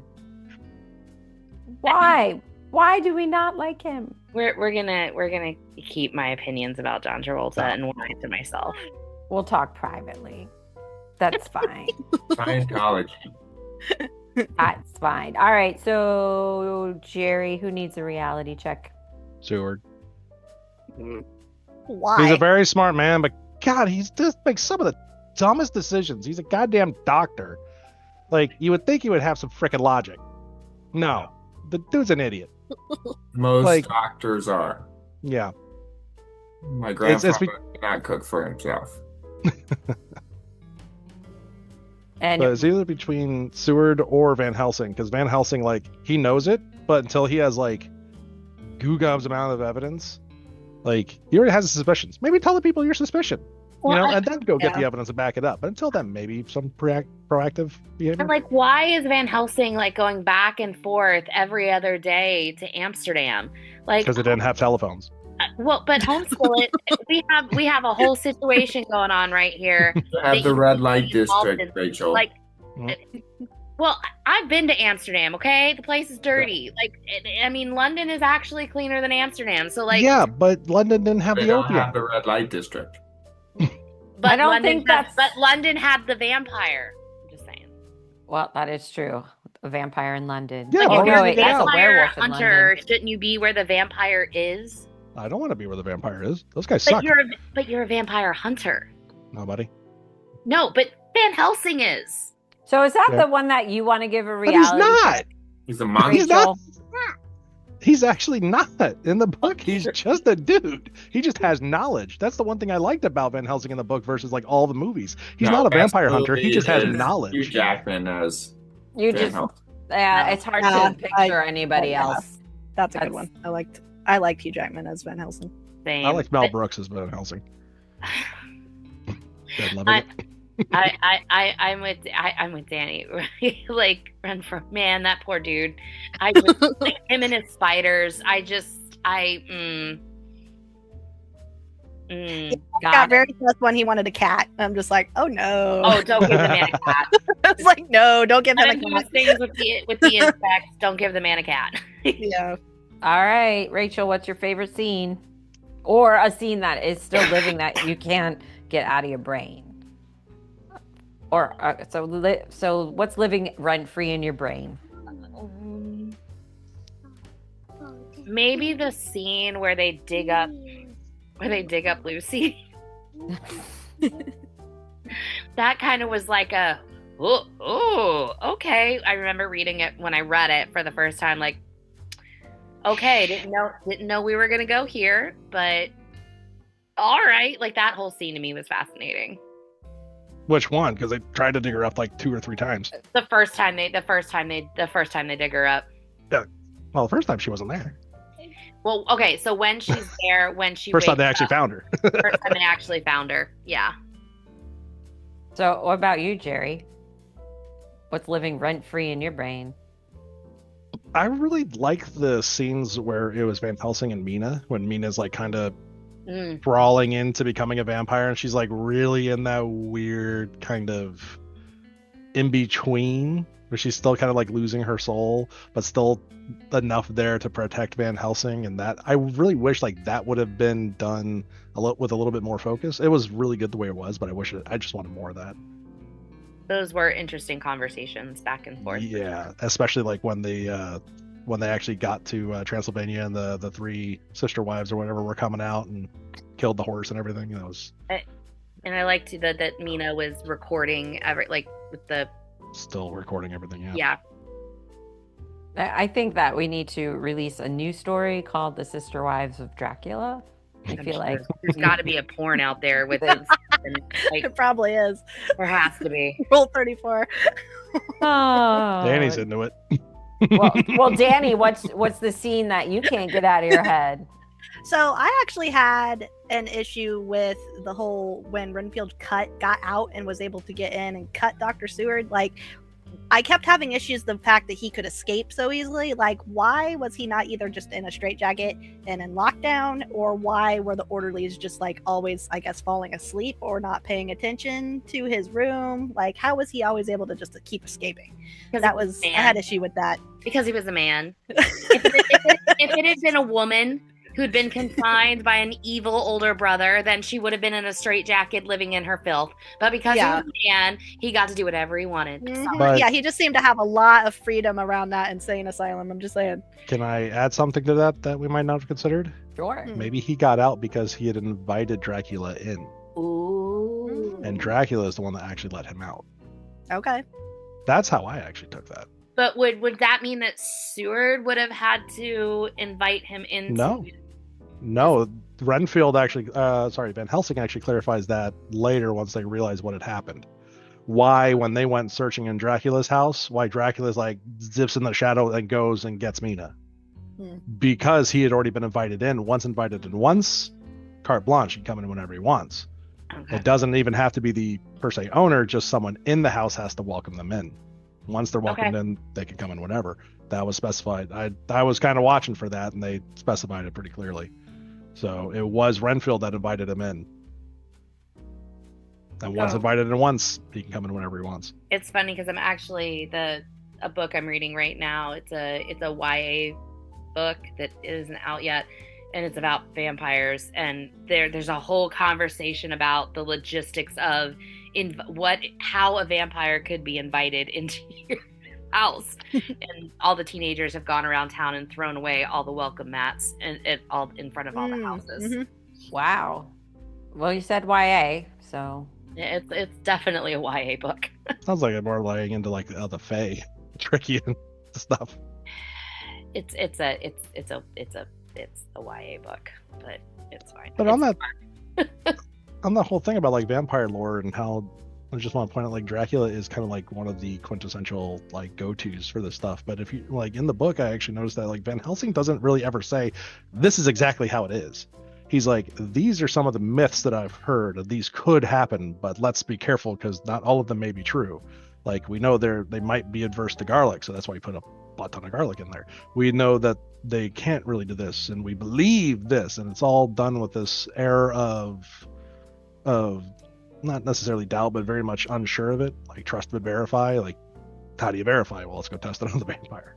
Why? Why do we not like him? we're gonna keep my opinions about John Travolta and lie to myself. We'll talk privately. That's fine. Scientology. That's fine. All right. So, Jerry, who needs a reality check? Seward. Why? He's a very smart man, but God, he's just makes some of the dumbest decisions. He's a goddamn doctor. Like, you would think he would have some freaking logic. No, the dude's an idiot. Most Like- doctors are. Yeah. My It's- grandfather did not cook for himself. And But it's either between Seward or Van Helsing, because Van Helsing, like, he knows it, but until he has, like, goo gums amount of evidence, Like, he already has his suspicions. Maybe tell the people your suspicion, Well, and then go get yeah. the evidence to back it up. But until then, maybe some proactive behavior. And like, why is Van Helsing like going back and forth every other day to Amsterdam? Like, Because they didn't have telephones. well, but homeschool it. We have a whole situation going on right here. You have that the you red need light to be involved district, in. Rachel. Like, Mhm. well, I've been to Amsterdam. Okay, the place is dirty. Like, I mean, London is actually cleaner than Amsterdam. So, like, Yeah, but London didn't have they the don't opium. have the red light district. but I don't London think had, that's- but London had the vampire. I'm just saying. Well, that is true. A vampire in London. Yeah, Like, well, if you're wait, a that's a vampire werewolf in hunter, London. shouldn't you be where the vampire is? I don't want to be where the vampire is. Those guys But suck. you're a vampire hunter. Nobody. No, but Van Helsing is. So is that Yeah. the one that you want to give a But he's reality? not. He's a monster. He's not. Rachel? He's actually not in the book. He's just a dude. He just has knowledge. That's the one thing I liked about Van Helsing in the book versus like all the movies. He's No, not a vampire hunter. absolutely He just has is Hugh knowledge. Jackman as You Van just, Helsing. yeah, No. it's hard Yeah, to picture anybody yeah. else. That's a good That's- one. I liked Hugh Jackman as Van Helsing. Same. I like Mel But Brooks as Van Helsing. Dead loving it. I'm with Danny. Like, run from man, that poor dude. I just like him and his spiders. I Got Got it. very first one he wanted a cat. I'm just like, oh no. Oh, don't give the man a cat. I was like, no, don't give him None a of cat. those things with the insects. Don't give the man a cat. Yeah. All right, Rachel, what's your favorite scene? Or a scene that is still living that you can't get out of your brain? Or so what's living rent free in your brain? Maybe the scene where they dig up Lucy. That kind of was like a okay. I remember reading it when I read it for the first time, like, okay, didn't know we were gonna go here, but all right. Like, that whole scene to me was fascinating. Which one? Because they tried to dig her up like 2 or 3 times. The first time they dig her up. Well, the first time she wasn't there. Well, okay, so when she's there, when she First time they wakes actually up, found her. first time they actually found her. Yeah. So what about you, Jerry? What's living rent free in your brain? I really like the scenes where it was Van Helsing and Mina, when Mina's like kind of Mm. crawling into becoming a vampire, and she's like really in that weird kind of in between where she's still kind of like losing her soul, but still enough there to protect Van Helsing. And that, I really wish like that would have been done with a little bit more focus. It was really good the way it was, but I just wanted more of that. Those were interesting conversations back and forth. Yeah, especially like when they actually got to Transylvania and the 3 sister wives or whatever were coming out and killed the horse and everything. That was And I liked that Mina was recording with the still recording everything. yeah. I think that we need to release a new story called The Sister Wives of Dracula. I I'm feel sure like there's got to be a porn out there with them. Like, It probably is. there has to be. Rule 34. oh, Danny's into it. well, Danny, what's the scene that you can't get out of your head? So I actually had an issue with the whole when Renfield got out and was able to get in and cut Dr. Seward. Like, I kept having issues the fact that he could escape so easily. Like, why was he not either just in a straitjacket and in lockdown, or why were the orderlies just like always, I guess, falling asleep or not paying attention to his room? Like, how was he always able to just keep escaping? Because That was, I had issue with that. because he was a man. If it had been a woman who'd been confined by an evil older brother, then she would have been in a straitjacket living in her filth. But because he was a man, he got to do whatever he wanted. Mhm. But- Yeah, he just seemed to have a lot of freedom around that insane asylum. I'm just saying. Can I add something to that we might not have considered? Sure. Hmm. Maybe he got out because he had invited Dracula in, Ooh. and Dracula is the one that actually let him out. Okay. That's how I actually took that. But would that mean that Seward would have had to invite him into? No, Renfield actually, Van Helsing actually clarifies that later once they realize what had happened. Why, when they went searching in Dracula's house, why Dracula's like zips in the shadow and goes and gets Mina. because he had already been invited in. Once invited in once, carte blanche, he can come in whenever he wants. Okay. It doesn't even have to be the per se owner, just someone in the house has to welcome them in. Once they're welcomed in, they can come in whenever. That was specified. I was kind of watching for that, and they specified it pretty clearly. So it was Renfield that invited him in. And once invited in once, he can come in whenever he wants. It's funny because I'm actually a book I'm reading right now. It's a YA book that isn't out yet, and it's about vampires. And there's a whole conversation about the logistics of how a vampire could be invited into your house. And all the teenagers have gone around town and thrown away all the welcome mats and all in front of all the houses. Mm-hmm. Wow. Well, you said YA, so it's definitely a YA book. Sounds like it's more laying into like the Fae, tricky and stuff. It's a YA book, but it's fine. But on the whole thing about like vampire lore and how I just want to point out like Dracula is kind of like one of the quintessential like go-tos for this stuff. But if you like in the book, I actually noticed that like Van Helsing doesn't really ever say this is exactly how it is. He's like, these are some of the myths that I've heard. These could happen, but let's be careful because not all of them may be true. Like we know they might be adverse to garlic, so that's why he put a butt ton of garlic in there. We know that they can't really do this, and we believe this, and it's all done with this air of not necessarily doubt, but very much unsure of it. Like trust but verify. Like how do you verify? Well, let's go test it on the vampire.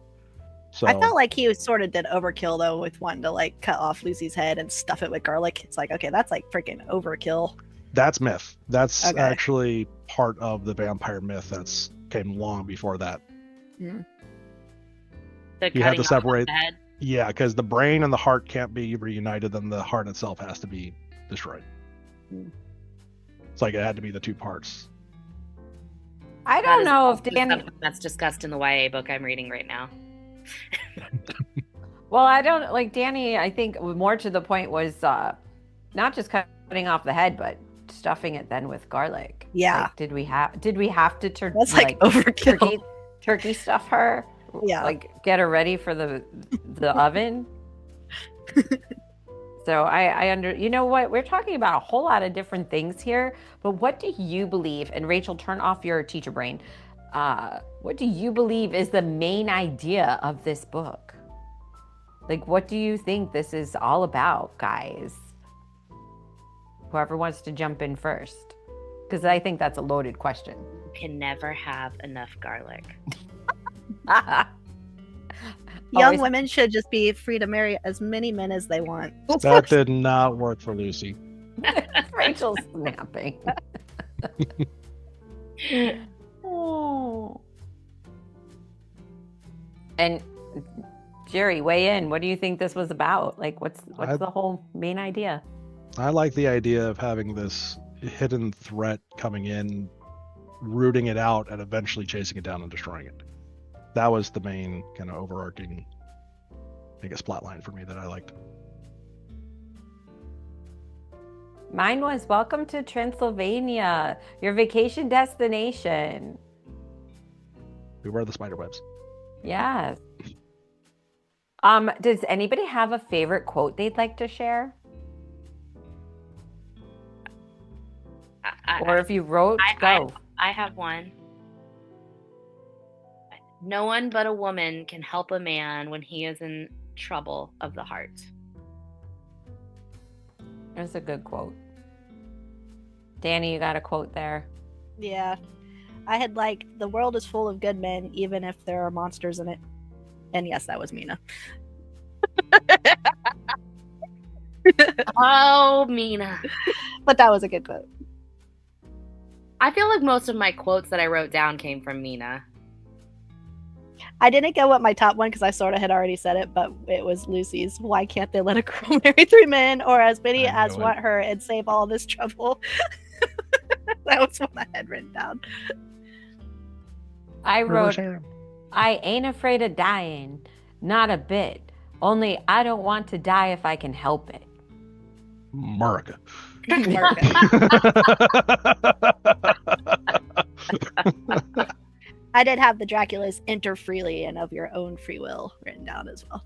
So I felt like he sort of did overkill though with wanting to like cut off Lucy's head and stuff it with garlic. It's like, okay, that's like freaking overkill. That's myth. That's actually part of the vampire myth that's came long before that. The You have to cutting off separate. the head. Yeah, because the brain and the heart can't be reunited, then the heart itself has to be destroyed. It's like it had to be the two parts. I don't know if Danny. That's discussed in the YA book I'm reading right now. Well, I don't like Danny. I think more to the point was not just cutting off the head, but stuffing it then with garlic. Yeah. Like, did we have to That's like overkill. turkey stuff her? Yeah. Like get her ready for the oven. So you know what? We're talking about a whole lot of different things here, but what do you believe? And Rachel, turn off your teacher brain. What do you believe is the main idea of this book? Like, what do you think this is all about, guys? Whoever wants to jump in first, because I think that's a loaded question. You can never have enough garlic. Young women should just be free to marry as many men as they want. That did not work for Lucy. Rachel's snapping. Oh. And Jerry, weigh in. What do you think this was about? Like, what's the whole main idea? I like the idea of having this hidden threat coming in, rooting it out, and eventually chasing it down and destroying it. That was the main kind of overarching, I guess, plot line for me that I liked. Mine was welcome to Transylvania, your vacation destination. Beware the spider webs. Yes. Does anybody have a favorite quote they'd like to share? Or if you wrote, go. I have one. No one but a woman can help a man when he is in trouble of the heart. That's a good quote. Danny, you got a quote there. Yeah. I had like, the world is full of good men, even if there are monsters in it. And yes, that was Mina. Oh, Mina. But that was a good quote. I feel like most of my quotes that I wrote down came from Mina. I didn't go with my top one because I sort of had already said it, but it was Lucy's. Why can't they let a girl marry 3 men or as many as want her and save all this trouble? That was what I had written down. I wrote, I ain't afraid of dying. Not a bit. Only I don't want to die if I can help it. Marc. I did have the Draculas enter freely and of your own free will written down as well.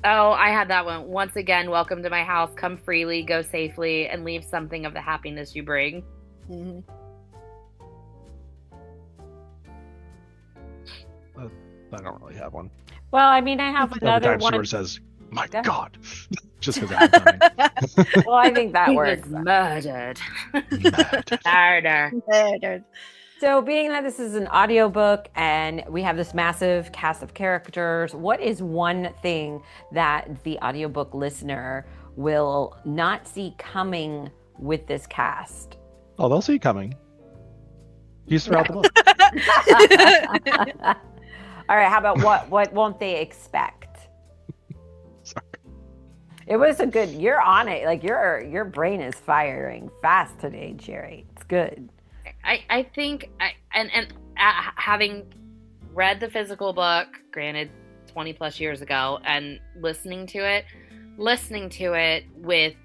Oh, I had that one. Once again, welcome to my house. Come freely, go safely, and leave something of the happiness you bring. Mhm. I don't really have one. Well, I mean, I have Every another time one. Seward says, "My Yeah. God," just because I'm dying. Well, I think that He works. was murdered. Murdered. Murder. Murdered. So, being that this is an audiobook and we have this massive cast of characters, what is one thing that the audiobook listener will not see coming with this cast? Oh, they'll see coming. He's throughout the book. All right, how about what won't they expect? Sorry. It was a good, you're on it. Like your brain is firing fast today, Jerry. It's good. I think, having read the physical book, granted 20 plus years ago, and listening to it with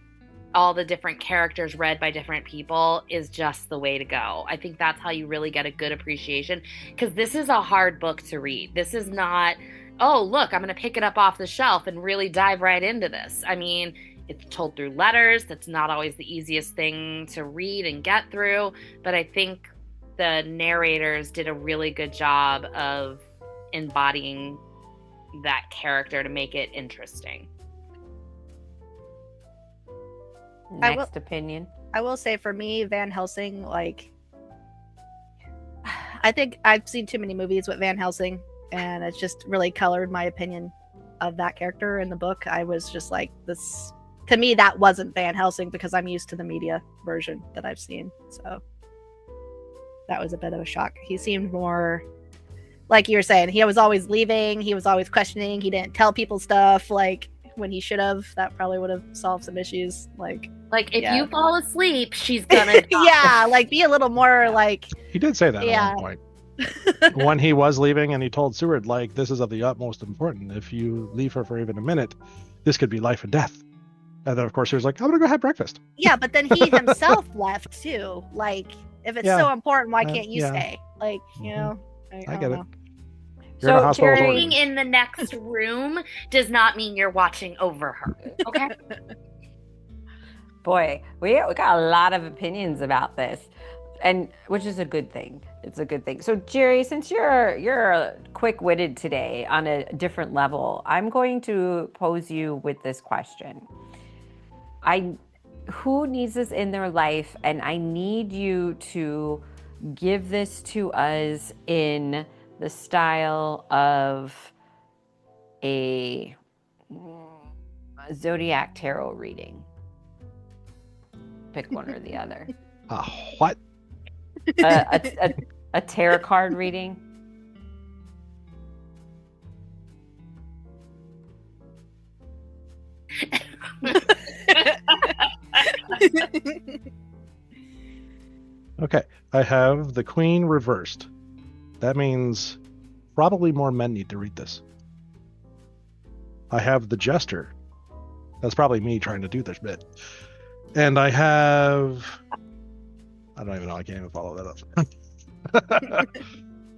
all the different characters read by different people is just the way to go. I think that's how you really get a good appreciation, because this is a hard book to read. This is not, oh, look, I'm going to pick it up off the shelf and really dive right into this. I mean, it's told through letters. That's not always the easiest thing to read and get through, but I think the narrators did a really good job of embodying that character to make it interesting. Next opinion. I will say, for me, Van Helsing, like, I think I've seen too many movies with Van Helsing, and it's just really colored my opinion of that character in the book. I was just like, this, to me, that wasn't Van Helsing, because I'm used to the media version that I've seen. So that was a bit of a shock. He seemed more, like you were saying, he was always leaving, he was always questioning, he didn't tell people stuff, like, when he should have. That probably would have solved some issues. Like if you fall asleep, she's gonna yeah, like, be a little more like, He did say that Yeah. at one point. When he was leaving, and he told Seward, like, this is of the utmost importance. If you leave her for even a minute, this could be life and death. And then, of course, he was like, I'm gonna go have breakfast. yeah, but then he himself left too. Like, if it's Yeah. so important, why can't you Yeah. stay? Like, you know, I don't get it. know. You're in a hospital Jerry, being in the next room does not mean you're watching over her. Okay. boy, we got a lot of opinions about this, and which is a good thing. It's a good thing. So, Jerry, since you're quick-witted today on a different level, I'm going to pose you with this question. Who needs this in their life? And I need you to give this to us in the style of a zodiac tarot reading. Pick one or the other. What? A tarot card reading. Okay, I have the Queen reversed. That means probably more men need to read this. I have the Jester. That's probably me trying to do this bit. And I have... I don't even know. I can't even follow that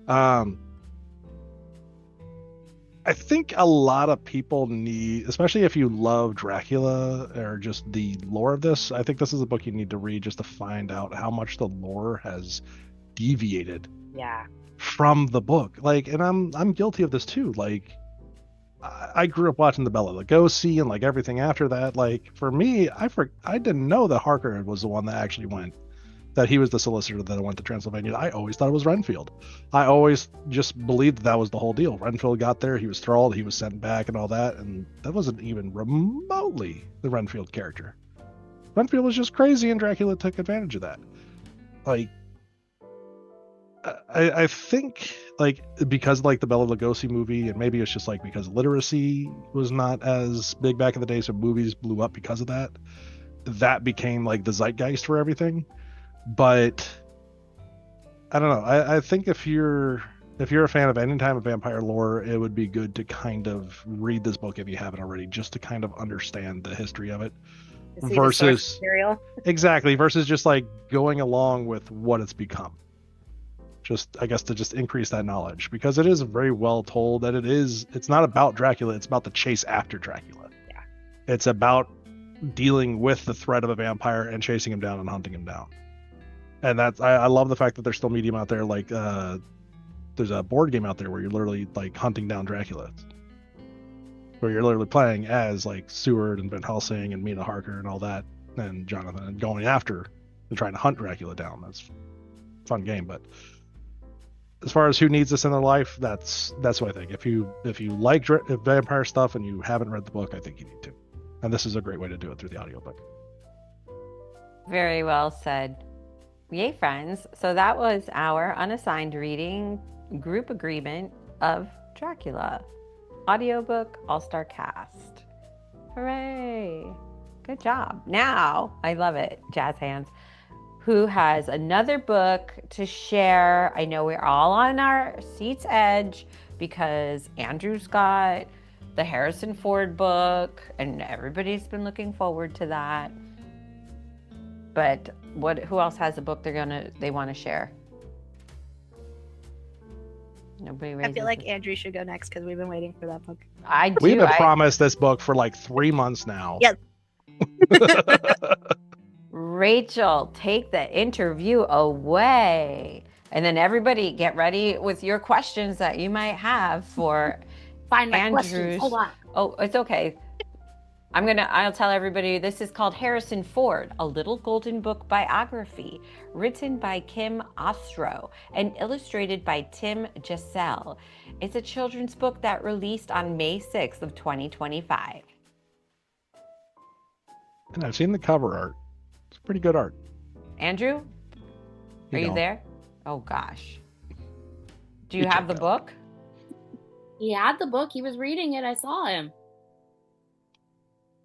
up. I think a lot of people need, especially if you love Dracula or just the lore of this, I think this is a book you need to read just to find out how much the lore has deviated Yeah. from the book. Like, and I'm guilty of this too. Like, I grew up watching the Bela Lugosi and like everything after that. Like, for me, I didn't know that Harker was the one that actually went, that he was the solicitor that went to Transylvania. I always thought it was Renfield. I always just believed that was the whole deal. Renfield got there, he was thralled, he was sent back and all that, and that wasn't even remotely the Renfield character. Renfield was just crazy, and Dracula took advantage of that. Like, I think, like, because like the Bela Lugosi movie, and maybe it's just like because literacy was not as big back in the day, so movies blew up because of that. That became like the zeitgeist for everything. But I don't know. I think if you're a fan of any type of vampire lore, it would be good to kind of read this book if you haven't already, just to kind of understand the history of it. To see the source material. Exactly, versus just like going along with what it's become. just I guess to just increase that knowledge, because it is very well told that it's not about Dracula, it's about the chase after Dracula. Yeah. It's about dealing with the threat of a vampire and chasing him down and hunting him down. And that's I love the fact that there's still medium out there, like there's a board game out there where you're literally like hunting down Dracula, where you're literally playing as like Seward and Van Helsing and Mina Harker and all that, and Jonathan, and going after and trying to hunt Dracula down. That's a fun game. But as far as who needs this in their life, that's what I think. If you like vampire stuff and you haven't read the book, I think you need to. And this is a great way to do it through the audiobook. Very well said. Yay, friends. So that was our unassigned reading group agreement of Dracula. Audiobook all-star cast. Hooray. Good job. Now, I love it. Jazz hands. Who has another book to share? I know we're all on our seat's edge because Andrew's got the Harrison Ford book and everybody's been looking forward to that. But who else has a book they want to share? Nobody raises I feel like Andrew should go next because we've been waiting for that book. I do. We've been promised this book for like 3 months now. Yes. Rachel, take the interview away. And then everybody get ready with your questions that you might have for Find my Andrew's. questions. Hold on. Oh, it's okay. I'll tell everybody this is called Harrison Ford, a Little Golden Book biography, written by Kim Ostrow and illustrated by Tim Jessell. It's a children's book that released on May 6th of 2025. And I've seen the cover art. It's pretty good art. Andrew, are you there? Oh gosh. Do you have the book? He had the book. He was reading it. I saw him.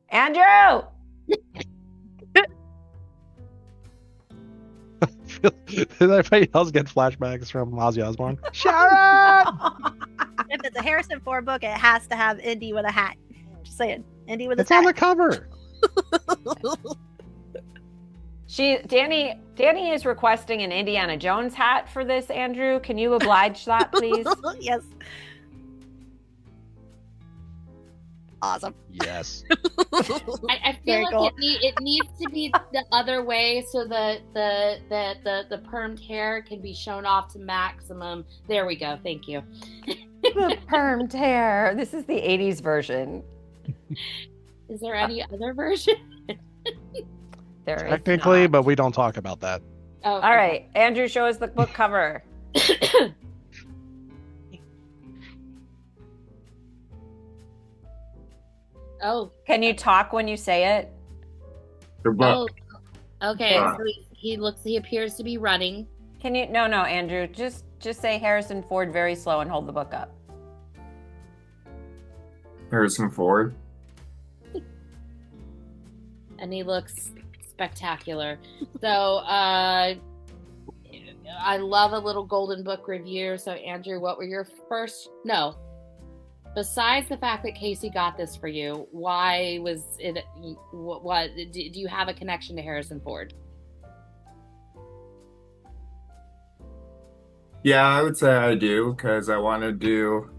Andrew! Did anybody else get flashbacks from Ozzy Osbourne? Sharon! If it's a Harrison Ford book, it has to have Indy with a hat. Just saying. Indy with a It's hat. on the cover. Danny is requesting an Indiana Jones hat for this, Andrew. Can you oblige that, please? Yes. Awesome. Yes. I feel Very like cool. it needs to be the other way so the permed hair can be shown off to maximum. There we go. Thank you. The permed hair. This is the 80s version. Is there any other version? There is Technically, not. but we don't talk about that. Oh, All right, Andrew, show us the book cover. Oh, Can you talk when you say it? The book. okay. Yeah. So he appears to be running. Can you? No, Andrew. Just say Harrison Ford very slow and hold the book up. Harrison Ford. And he looks spectacular. So I love a little golden book review. So Andrew, what were your first? No. Besides the fact that Casey got this for you, why was it? What do you have a connection to Harrison Ford? Yeah, I would say I do, because I wanted to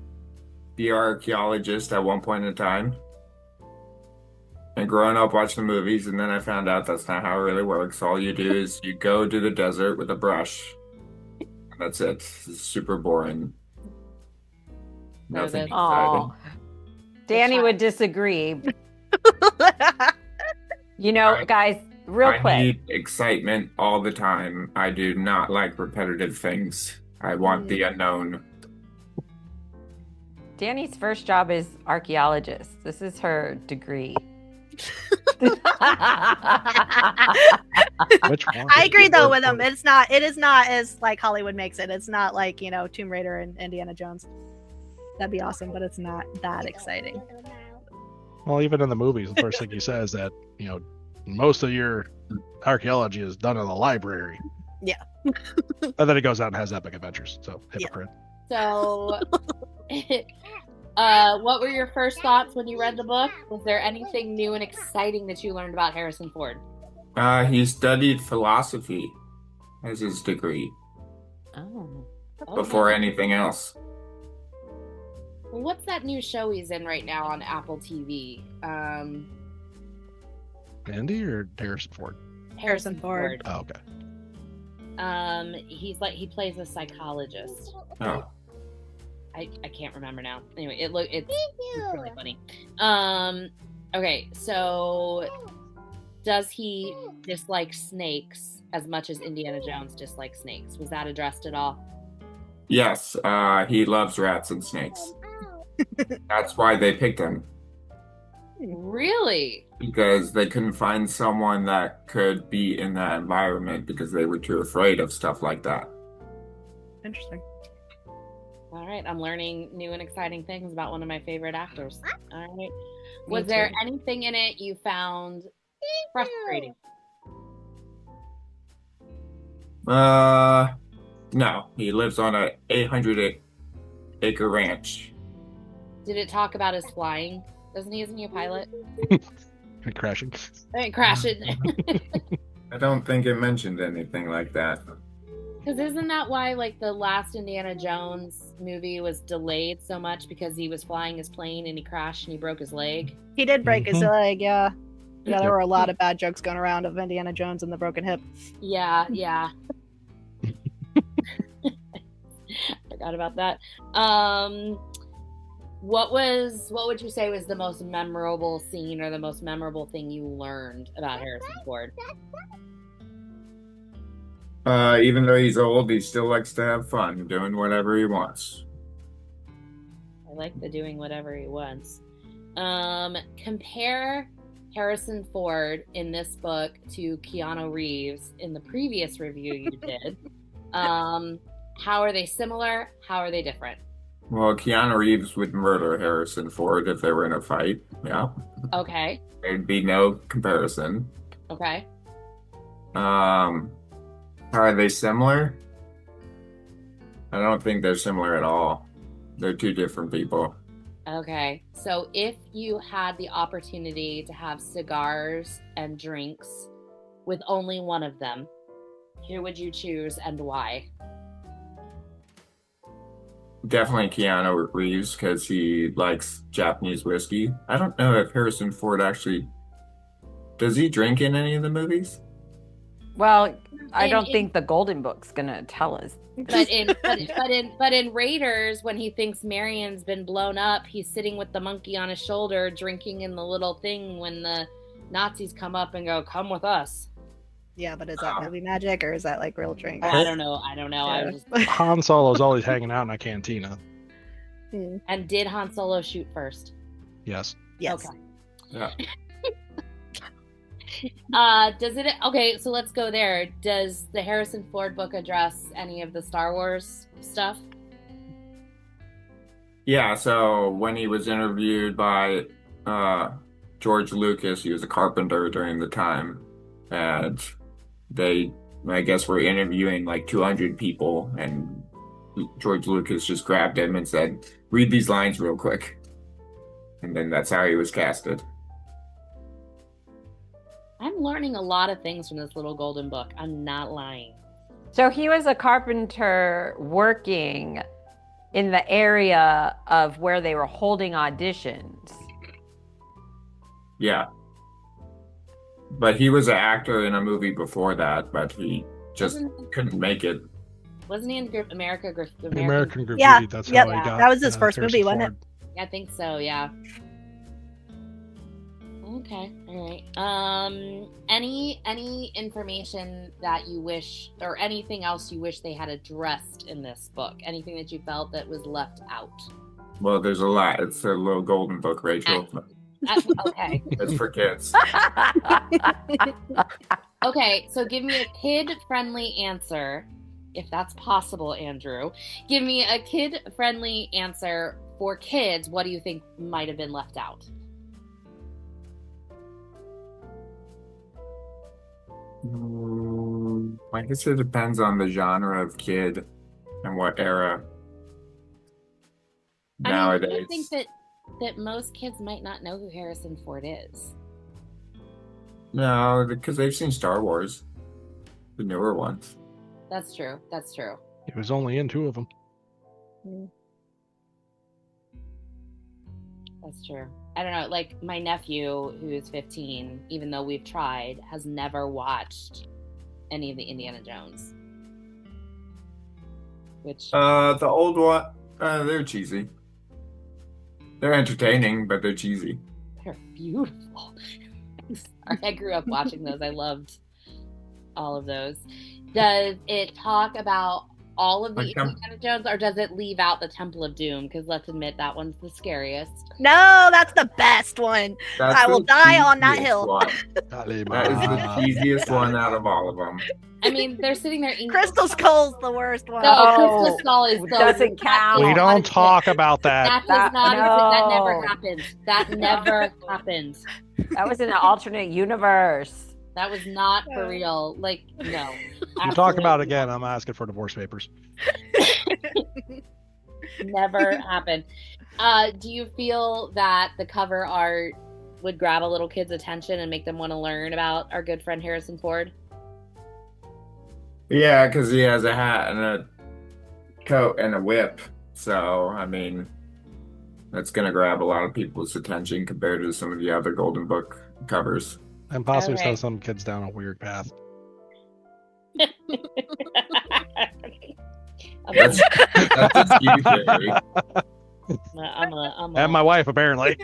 be an archaeologist at one point in time. And growing up watching the movies, and then I found out that's not how it really works. All you do is you go to the desert with a brush. And that's it. It's super boring. Nothing Oh, exciting. Danny would disagree. You know, guys, real I quick. need excitement all the time. I do not like repetitive things. I want the unknown. Danny's first job is archaeologist. This is her degree. Which one? I agree though with him. It is not as like Hollywood makes it. It's not like, Tomb Raider and Indiana Jones. That'd be awesome, but it's not that exciting. Well, even in the movies, the first thing he says that, most of your archaeology is done in the library. Yeah. And then he goes out and has epic adventures. So, hypocrite. So, what were your first thoughts when you read the book? Was there anything new and exciting that you learned about Harrison Ford? He studied philosophy as his degree. Oh. before anything else. Well, what's that new show he's in right now on Apple TV? Andy or Harrison Ford? Harrison Ford. Oh, okay. He plays a psychologist. Oh. I can't remember now. Anyway, it's really funny. Okay, so does he dislike snakes as much as Indiana Jones dislikes snakes? Was that addressed at all? Yes, he loves rats and snakes. That's why they picked him, Really? because they couldn't find someone that could be in that environment because they were too afraid of stuff like that. Interesting. All right, I'm learning new and exciting things about one of my favorite actors. All right. Me Was there too. anything in it you found frustrating? No, he lives on a 800-acre ranch. Did it talk about his flying? Isn't he a pilot? Crashing. I mean, crashing. I don't think it mentioned anything like that. Because isn't that why, like, the last Indiana Jones movie was delayed so much because he was flying his plane and he crashed and he broke his leg? He did break his Mhm. leg, yeah. Yeah, Yep. there were a lot of bad jokes going around of Indiana Jones and the broken hip. Yeah. Forgot about that. What would you say was the most memorable scene or the most memorable thing you learned about Harrison Ford? Even though he's old, he still likes to have fun doing whatever he wants. I like the doing whatever he wants. Compare Harrison Ford in this book to Keanu Reeves in the previous review you did. How are they similar? How are they different? Well, Keanu Reeves would murder Harrison Ford if they were in a fight. Yeah, Okay. there'd be no comparison. Okay. How are they similar? I don't think they're similar at all. They're two different people. Okay. So if you had the opportunity to have cigars and drinks with only one of them, who would you choose and why? Definitely Keanu Reeves because he likes Japanese whiskey. I don't know if Harrison Ford actually does he drink in any of the movies? Well, I In- don't in- think the Golden Book's gonna tell us. But in Raiders, when he thinks Marion's been blown up, he's sitting with the monkey on his shoulder, drinking in the little thing when the Nazis come up and go, "Come with us." Yeah, but is that movie magic or is that like real drink? Oh, I don't know. I Yeah. was just... Han Solo's always hanging out in a cantina. And did Han Solo shoot first? Yes. Yes. Okay. Yeah. Does it? Okay, so let's go there. Does the Harrison Ford book address any of the Star Wars stuff? Yeah, so when he was interviewed by George Lucas, he was a carpenter during the time, and they, I guess, were interviewing like 200 people, and George Lucas just grabbed him and said, "Read these lines real quick," and then that's how he was casted. I'm learning a lot of things from this little golden book. I'm not lying. So he was a carpenter working in the area of where they were holding auditions. Yeah. But he was an actor in a movie before that, but he just couldn't make it. Wasn't he in American American Graffiti, Yeah, that's yep, how he got. that was his first Harrison movie, wasn't it? Ford. I think so, yeah. Okay, all right. Any information that you wish, or anything else you wish they had addressed in this book? Anything that you felt that was left out? Well, there's a lot. It's a little golden book, Rachel. Okay. It's for kids. Okay, so give me a kid-friendly answer, if that's possible, Andrew. Give me a kid-friendly answer for kids. What do you think might have been left out? I guess it depends on the genre of kid and what era. Nowadays, I think that most kids might not know who Harrison Ford is. no, because they've seen Star Wars, the newer ones. That's true. He was only in 2 of them. That's true. I don't know. Like my nephew, who is 15, even though we've tried, has never watched any of the Indiana Jones. Which The old one, they're cheesy. They're entertaining, but they're cheesy. they're beautiful. Sorry, I grew up watching those. I loved all of those. Does it talk about all of the Indiana Jones, or does it leave out the Temple of Doom? Because let's admit that one's the scariest. No, that's the best one. I will die on that hill. That is the cheesiest one out of all of them. I mean, they're sitting there eating Crystal Skull's the worst one. No, Crystal Skull is so doesn't count. We don't talk about that. That never happened. That never happened. That was in an alternate universe. That was not for real. Like, no. You talk about it again, I'm asking for divorce papers. Never happened. Do you feel that the cover art would grab a little kid's attention and make them want to learn about our good friend Harrison Ford? Yeah, because he has a hat and a coat and a whip. So, I mean, that's going to grab a lot of people's attention compared to some of the other Golden Book covers. And possibly send some kids down a weird path. That's a huge theory. And my wife, apparently.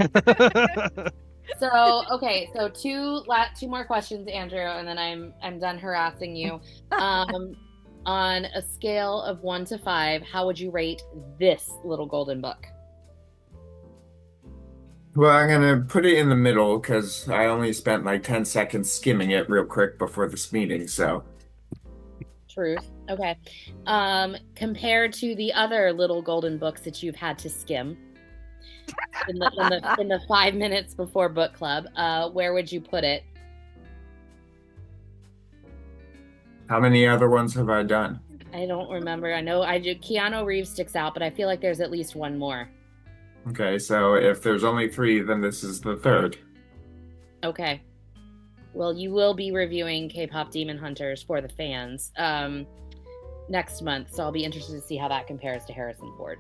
So, okay, so two more questions, Andrew, and then I'm done harassing you. On a scale of 1 to 5, how would you rate this little Golden Book? Well, I'm going to put it in the middle because I only spent like 10 seconds skimming it real quick before this meeting, so. Truth. Okay. Compared to the other little Golden Books that you've had to skim in the 5 minutes before book club, where would you put it? How many other ones have I done? I don't remember. I know Keanu Reeves sticks out, but I feel like there's at least one more. Okay, so if there's only 3, then this is the 3rd. Okay. Well, you will be reviewing K-pop Demon Hunters for the fans next month, so I'll be interested to see how that compares to Harrison Ford.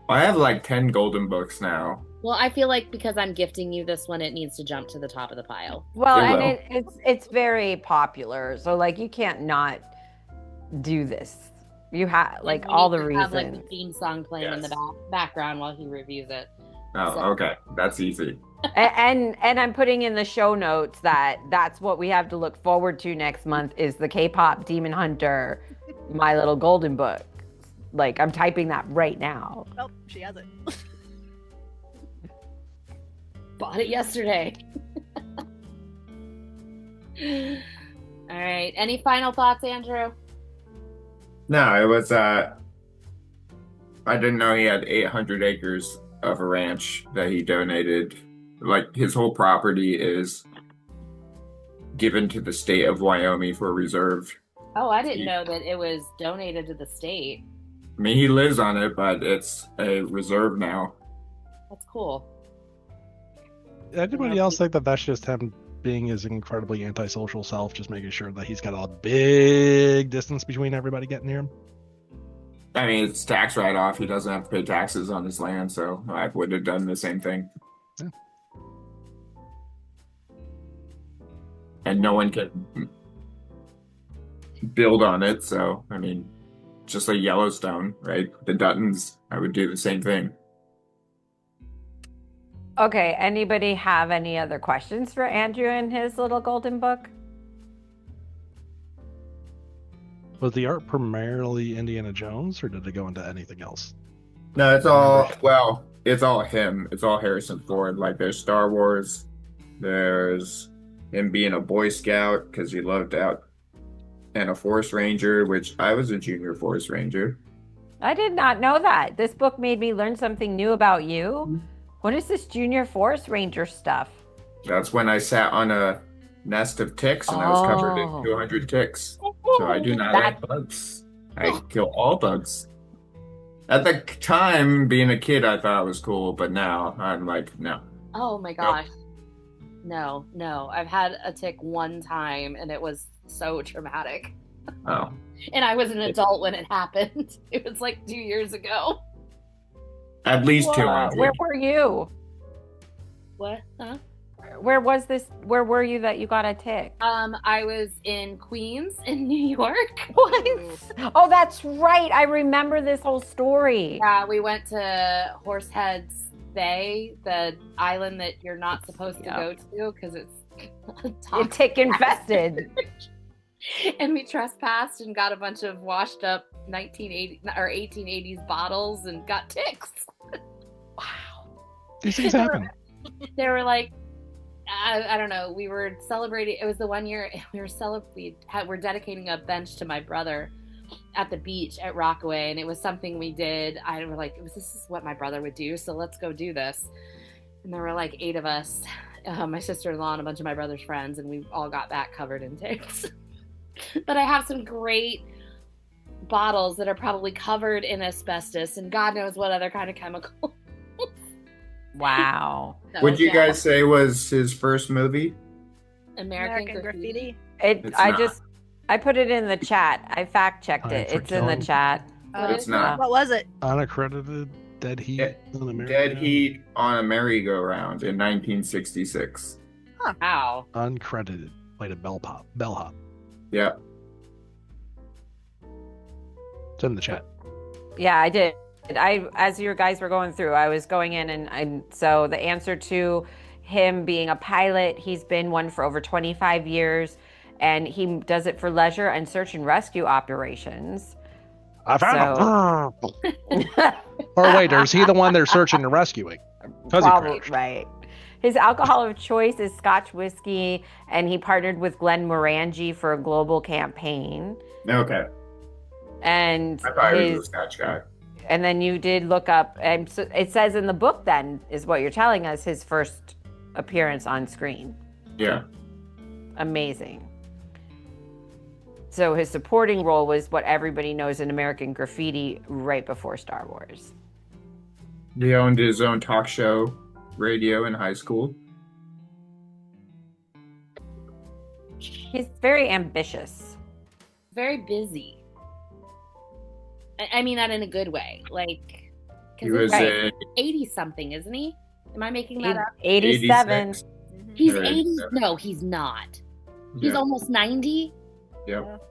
I have like 10 Golden Books now. Well, I feel like because I'm gifting you this one, it needs to jump to the top of the pile. Well, and it's very popular, so like you can't not do this. You have like all the reasons. Have like the theme song playing in the background while he reviews it. Oh, so. Okay, that's easy. And I'm putting in the show notes that's what we have to look forward to next month is the K-pop Demon Hunter, My Little Golden Book. Like I'm typing that right now. Oh, she has it. Bought it yesterday. All right. Any final thoughts, Andrew? No, it was I didn't know he had 800 acres of a ranch that he donated. Like his whole property is given to the state of Wyoming for reserve. Oh, I didn't know that it was donated to the state. I mean, he lives on it, but it's a reserve now. That's cool. Anybody else think that that's just him being his incredibly antisocial self, just making sure that he's got a big distance between everybody getting near him? I mean, it's tax write-off. He doesn't have to pay taxes on his land, so I would have done the same thing. Yeah. And no one can build on it, so, I mean, just like Yellowstone, right? The Duttons, I would do the same thing. Okay, anybody have any other questions for Andrew and his little Golden Book? Was the art primarily Indiana Jones, or did it go into anything else? No, it's all, well, it's all him. It's all Harrison Ford. Like, there's Star Wars. There's him being a Boy Scout, because he loved out, and a Forest Ranger, which I was a junior Forest Ranger. I did not know that. This book made me learn something new about you. What is this junior Forest Ranger stuff? That's when I sat on a nest of ticks and I was covered in 200 ticks. So I do not like bugs. I kill all bugs. At the time, being a kid, I thought it was cool, but now I'm like, no. Oh my gosh. No. I've had a tick one time and it was so traumatic. Oh. And I was an adult when it happened. It was like 2 years ago. At least Whoa, 200. where were you? What? Huh? Where was this? Where were you that you got a tick? I was in Queens in New York. What? Oh, that's right. I remember this whole story. Yeah, we went to Horseheads Bay, the island that you're not supposed to go to because it's Tick infested. And we trespassed and got a bunch of washed up 1980 or 1880s bottles and got ticks. Wow. These things happen. They were like, I don't know. We were celebrating. It was the 1 year we're dedicating a bench to my brother at the beach at Rockaway, and it was something we did. I was like, this is what my brother would do, so let's go do this. And there were like 8 of us, my sister-in-law and a bunch of my brother's friends, and we all got back covered in ticks. But I have some great bottles that are probably covered in asbestos and God knows what other kind of chemical. Wow. Would you guys say was his first movie? American Graffiti? I put it in the chat. I fact checked it. It's in the chat. It's not. What was it? Unaccredited Dead Heat on America. Dead Heat on a Merry-Go-Round in 1966. Huh. Wow. Uncredited. Played a bellhop. Yeah. It's in the chat. Yeah, I did. As you guys were going through, I was going in and so the answer to him being a pilot, he's been one for over 25 years and he does it for leisure and search and rescue operations. I found him. Or wait, is he the one they're searching and rescuing? Probably, right. His alcohol of choice is Scotch whiskey, and he partnered with Glenn Morangi for a global campaign. Okay. And I thought he was a Scotch guy. And then you did look up, and so it says in the book then, is what you're telling us, his first appearance on screen. Yeah. Amazing. So his supporting role was what everybody knows in American Graffiti right before Star Wars. He owned his own talk show, radio in high school. He's very ambitious. Very busy. I mean that in a good way. Like, he was 80-something, isn't he? Am I making that up? 87. 86. He's Or 80. 87. No, he's not. He's Yeah. almost 90. Yep.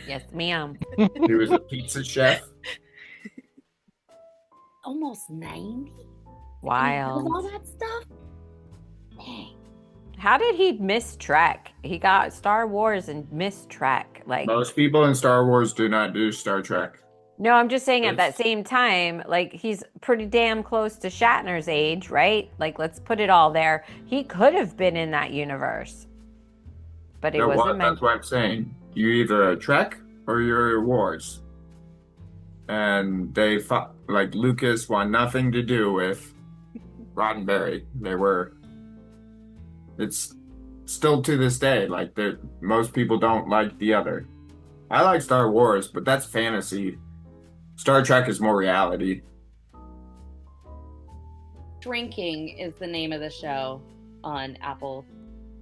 Yes, ma'am. He was a pizza chef. Almost 90? Wild. With all that stuff? Dang. How did he miss Trek? He got Star Wars and missed Trek. Like, Most people in Star Wars do not do Star Trek. no, I'm just saying at that same time, like, he's pretty damn close to Shatner's age, right? Like, let's put it all there. He could have been in that universe, but it wasn't meant. That's what I'm saying. You're either a Trek or you're a Wars. And they fought, like, Lucas wanted nothing to do with Roddenberry. It's still to this day, like, most people don't like the other. I like Star Wars, but that's fantasy. Star Trek is more reality. Shrinking is the name of the show on Apple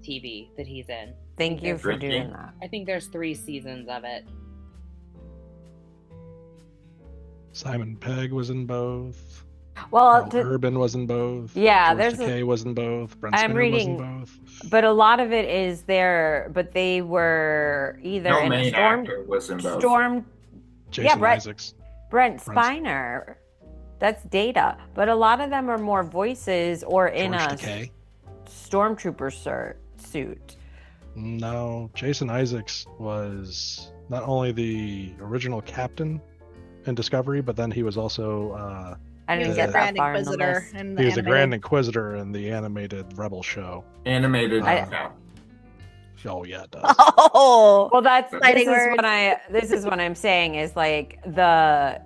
TV that he's in. Thank you for Drinking. doing that. I think there's 3 seasons of it. Simon Pegg was in both. Well, Carl Urban was in both. Yeah, George there's Takei was in both. Brent I'm Spiner was in reading- both. but a lot of it is there, but they were either No in a main actor was in both. Jason Brett- Isaacs. Brent Spiner. That's Data, but a lot of them are more voices or in George a Takei. stormtrooper suit. No, Jason Isaacs was not only the original captain in Discovery, but then he was also I He didn't was get the that Grand far in the Inquisitor list. in the he was the animated. Grand Inquisitor in the animated Rebel show. Animated. Oh yeah, it does. Oh, Well, this Fighting is words. this is what I'm saying is like the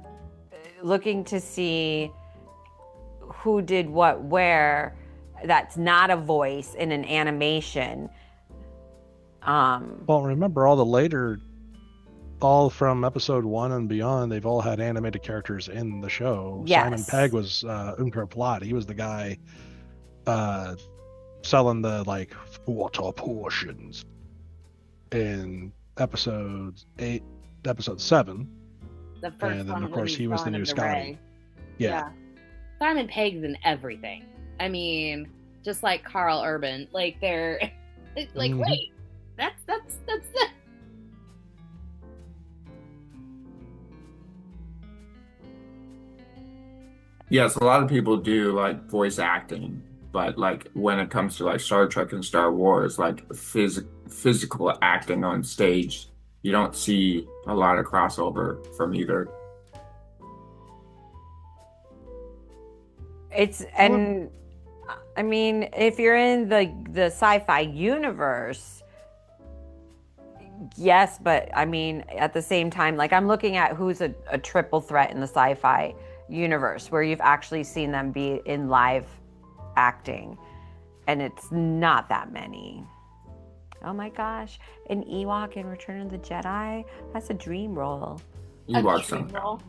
looking to see who did what where. That's not a voice in an animation. Well, remember all the later, all from episode 1 and beyond, they've all had animated characters in the show. Yes. Simon Pegg was Unkar Plot. He was the guy selling the like water portions. in episode 7. The first And then, one, of course, when he was the throwing new him to Scotty. Ray. Yeah. Simon Pegg's in everything. I mean, just like Carl Urban, like they're like, Mhm. wait, that's it. Yes, a lot of people do like voice acting, but like when it comes to like Star Trek and Star Wars, like physical acting on stage, you don't see a lot of crossover from either. And I mean, if you're in the sci-fi universe, yes, but I mean, at the same time, like I'm looking at who's a triple threat in the sci-fi universe where you've actually seen them be in live acting, and it's not that many. Oh my gosh, an Ewok in Return of the Jedi, that's a dream role. You watch dream some. role.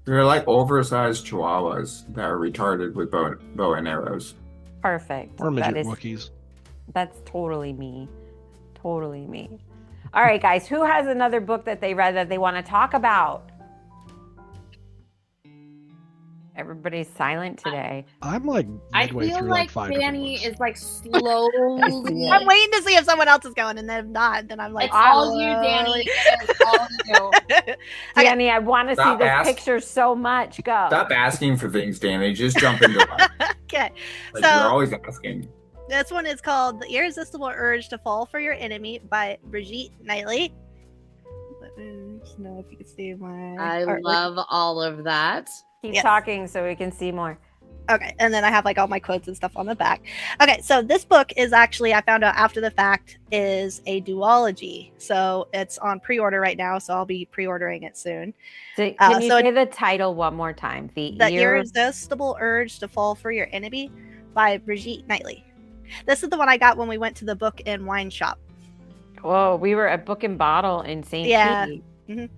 They're like oversized chihuahuas that are retarded with bow and arrows. Perfect. Or midget Wookiees. That's totally me. Totally me. All right, guys, who has another book that they read that they want to talk about? Everybody's silent today. I'm like I midway feel through like 5 Danny different is like slowly. I'm waiting to see if someone else is going, and then if not, then I'm like, It's all you, Danny. It's all you. Danny, I want to see Stop this asking. picture so much. Go. Stop asking for things, Danny. Just jump into it. Okay, Like, so you're always asking. this one is called "The Irresistible Urge to Fall for Your Enemy" by Brigitte Knightley. Let me just know if you can see my. I artwork. love all of that. Keep Yes. talking so we can see more. Okay, and then I have like all my quotes and stuff on the back. Okay, so this book is actually, I found out after the fact, is a duology. So it's on pre-order right now, so I'll be pre-ordering it soon. So, can you so say the title one more time? The Irresistible Urge to Fall for Your Enemy by Brigitte Knightley. This is the one I got when we went to the book and wine shop. Whoa, we were at Book and Bottle in St. Yeah. Pete.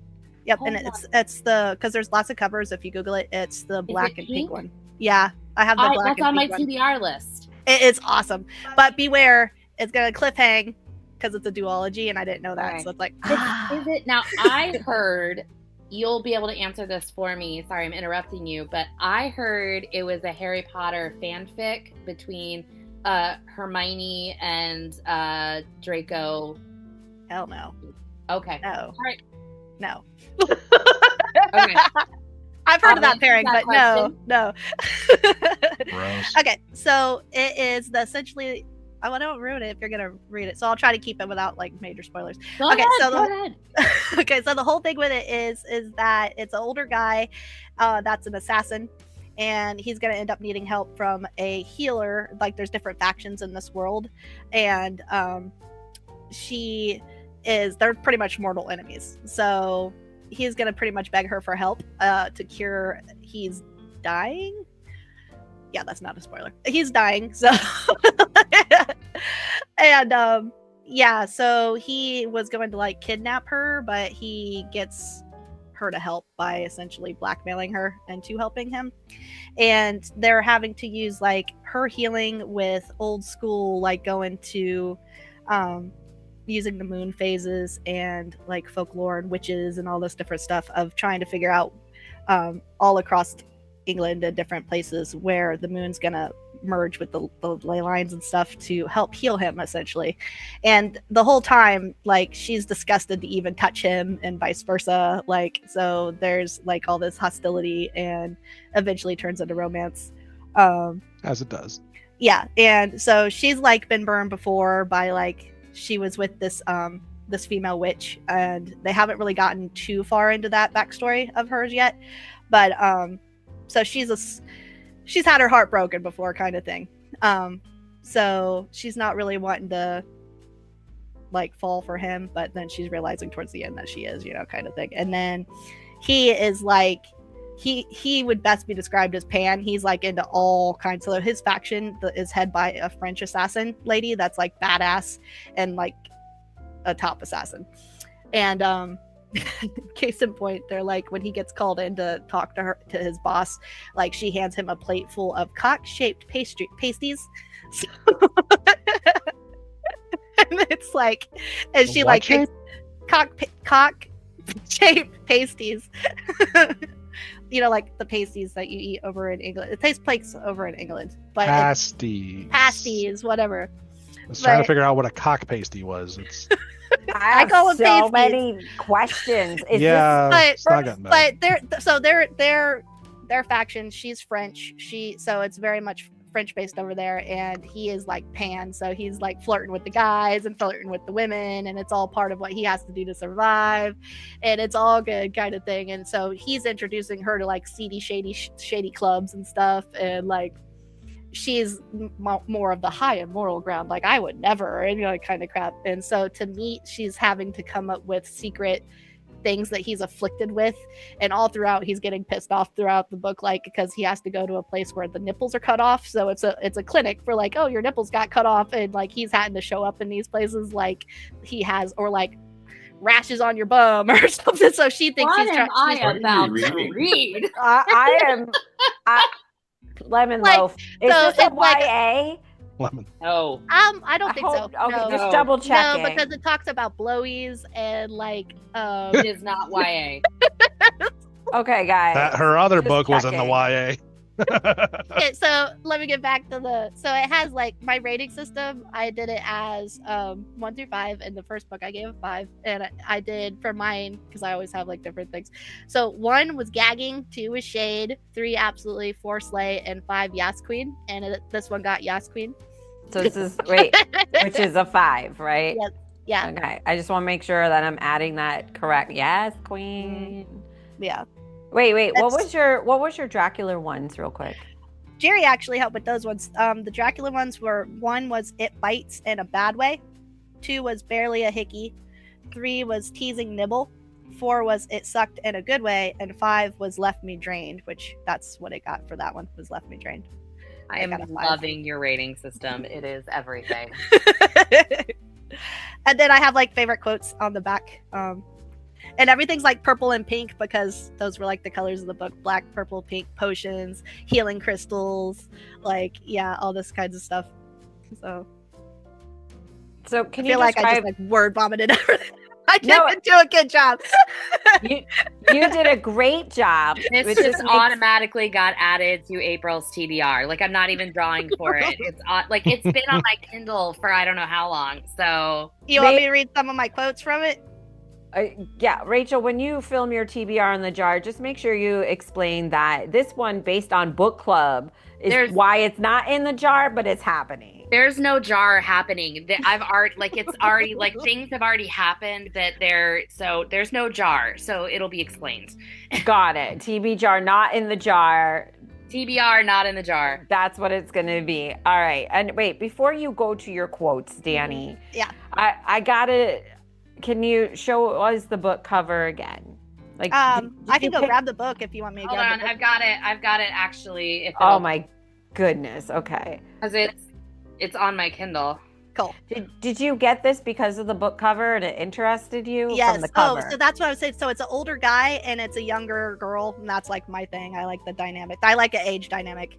Yep, Hold and on. it's the, because there's lots of covers. If you Google it, it's the black and pink pink? one. Yeah, I have the black That's on and my pink one. TBR list. It's awesome, but beware, it's gonna cliffhang because it's a duology, and I didn't know that. Right. So it's like, Is it now? I heard you'll be able to answer this for me. Sorry, I'm interrupting you, but I heard it was a Harry Potter fanfic between Hermione and Draco. hell no, Okay. no, All right. no. Okay. I've heard I'll of that answer pairing, that but no. Gross. Okay, so it is essentially. I don't ruin it if you're gonna read it, so I'll try to keep it without like major spoilers. Go Okay, ahead, so go the- ahead. Okay, so the whole thing with it is that it's an older guy that's an assassin, and he's going to end up needing help from a healer. Like, there's different factions in this world, and they're pretty much mortal enemies, so he's going to pretty much beg her for help to cure. He's dying. Yeah, that's not a spoiler. He's dying, so and yeah, so he was going to like kidnap her, but he gets her to help by essentially blackmailing her into helping him. And they're having to use like her healing with old school, like going to using the moon phases and like folklore and witches and all this different stuff of trying to figure out all across England and different places where the moon's gonna merge with the ley lines and stuff to help heal him essentially. And the whole time, like, she's disgusted to even touch him and vice versa, like, so there's like all this hostility and eventually turns into romance. As it does. Yeah, and so she's like been burned before by like she was with this this female witch, and they haven't really gotten too far into that backstory of hers yet, but so she's had her heart broken before, kind of thing. So she's not really wanting to like fall for him, but then she's realizing towards the end that she is, you know, kind of thing. And then he is like, he would best be described as pan. He's like into all kinds. So his faction is head by a French assassin lady that's like badass and like a top assassin. And case in point, they're like, when he gets called in to talk to his boss, like she hands him a plate full of cock-shaped pasties. So it's like, and she What like shape? cock shaped pasties. Like the pasties that you eat over in England. It tastes plates over in England, but pasties, whatever. I was trying to figure out what a cock pasty was. It's I call have them so pasties. many questions. Is it's not getting better. But their faction. She's French. So it's very much French based over there, and he is like pan. So he's like flirting with the guys and flirting with the women, and it's all part of what he has to do to survive, and it's all good kind of thing. And so he's introducing her to like seedy, shady clubs and stuff, and like she's more of the high and moral ground, like I would never, and kind of crap. And so to meet, she's having to come up with secret things that he's afflicted with, and all throughout he's getting pissed off throughout the book, like because he has to go to a place where the nipples are cut off. So it's a clinic for like, oh, your nipples got cut off, and like he's having to show up in these places like he has, or like rashes on your bum or something. So she thinks What she's am I What are you about to reading? read? I am lemon Like, loaf. Is so this a it's like- YA? lemon. Oh, I don't think so. Okay, No. just double checking. No, because it talks about blowies and like it is not YA. Okay, guys. Her other Just book was in the checking. YA. Okay, so let me get back to so it has like my rating system. I did it as 1 through 5, and the first book I gave a 5, and I did for mine because I always have like different things. So 1 was gagging, 2 was shade, 3 absolutely, 4 slay, and 5 Yas Queen, and this one got Yas Queen. So this is which is a 5, right? Yes. Yeah. Okay. I just want to make sure that I'm adding that correct. Yes, Queen. Yeah. Wait. What That's- was your Dracula ones, real quick? Jerry actually helped with those ones. The Dracula ones were 1 was it bites in a bad way, 2 was barely a hickey, 3 was teasing nibble, 4 was it sucked in a good way, and 5 was left me drained, which that's what it got for that one, was left me drained. I am got a 5. loving your rating system. It is everything. And then I have like favorite quotes on the back. And everything's like purple and pink because those were like the colors of the book: black, purple, pink, potions, healing crystals, like all this kinds of stuff. So Can I you feel like I describe? just like word vomited everything. I No, didn't do a good job. you did a great job. This which just makes- automatically got added to April's TBR. Like I'm not even drawing for it. It's like it's been on my Kindle for I don't know how long. So You want me to read some of my quotes from it? Yeah, Rachel, when you film your TBR in the jar, just make sure you explain that this one, based on book club, is why it's not in the jar, but it's happening. there's no jar happening. I've already it's already like things have already happened that so there's no jar. So it'll be explained. Got it. TB jar not in the jar. TBR not in the jar. That's what it's going to be. All right. And wait, before you go to your quotes, Danny. Yeah. I got to. Can you show us the book cover again? Like, I did can you go pick- grab the book if you want me to Hold grab on, the book. I've got it actually. If Oh my goodness. Okay. because it's on my Kindle. Cool. Did you get this because of the book cover and it interested you Yes. from the cover? So that's what I was saying. So it's an older guy and it's a younger girl, and that's like my thing. I like the dynamic. I like an age dynamic.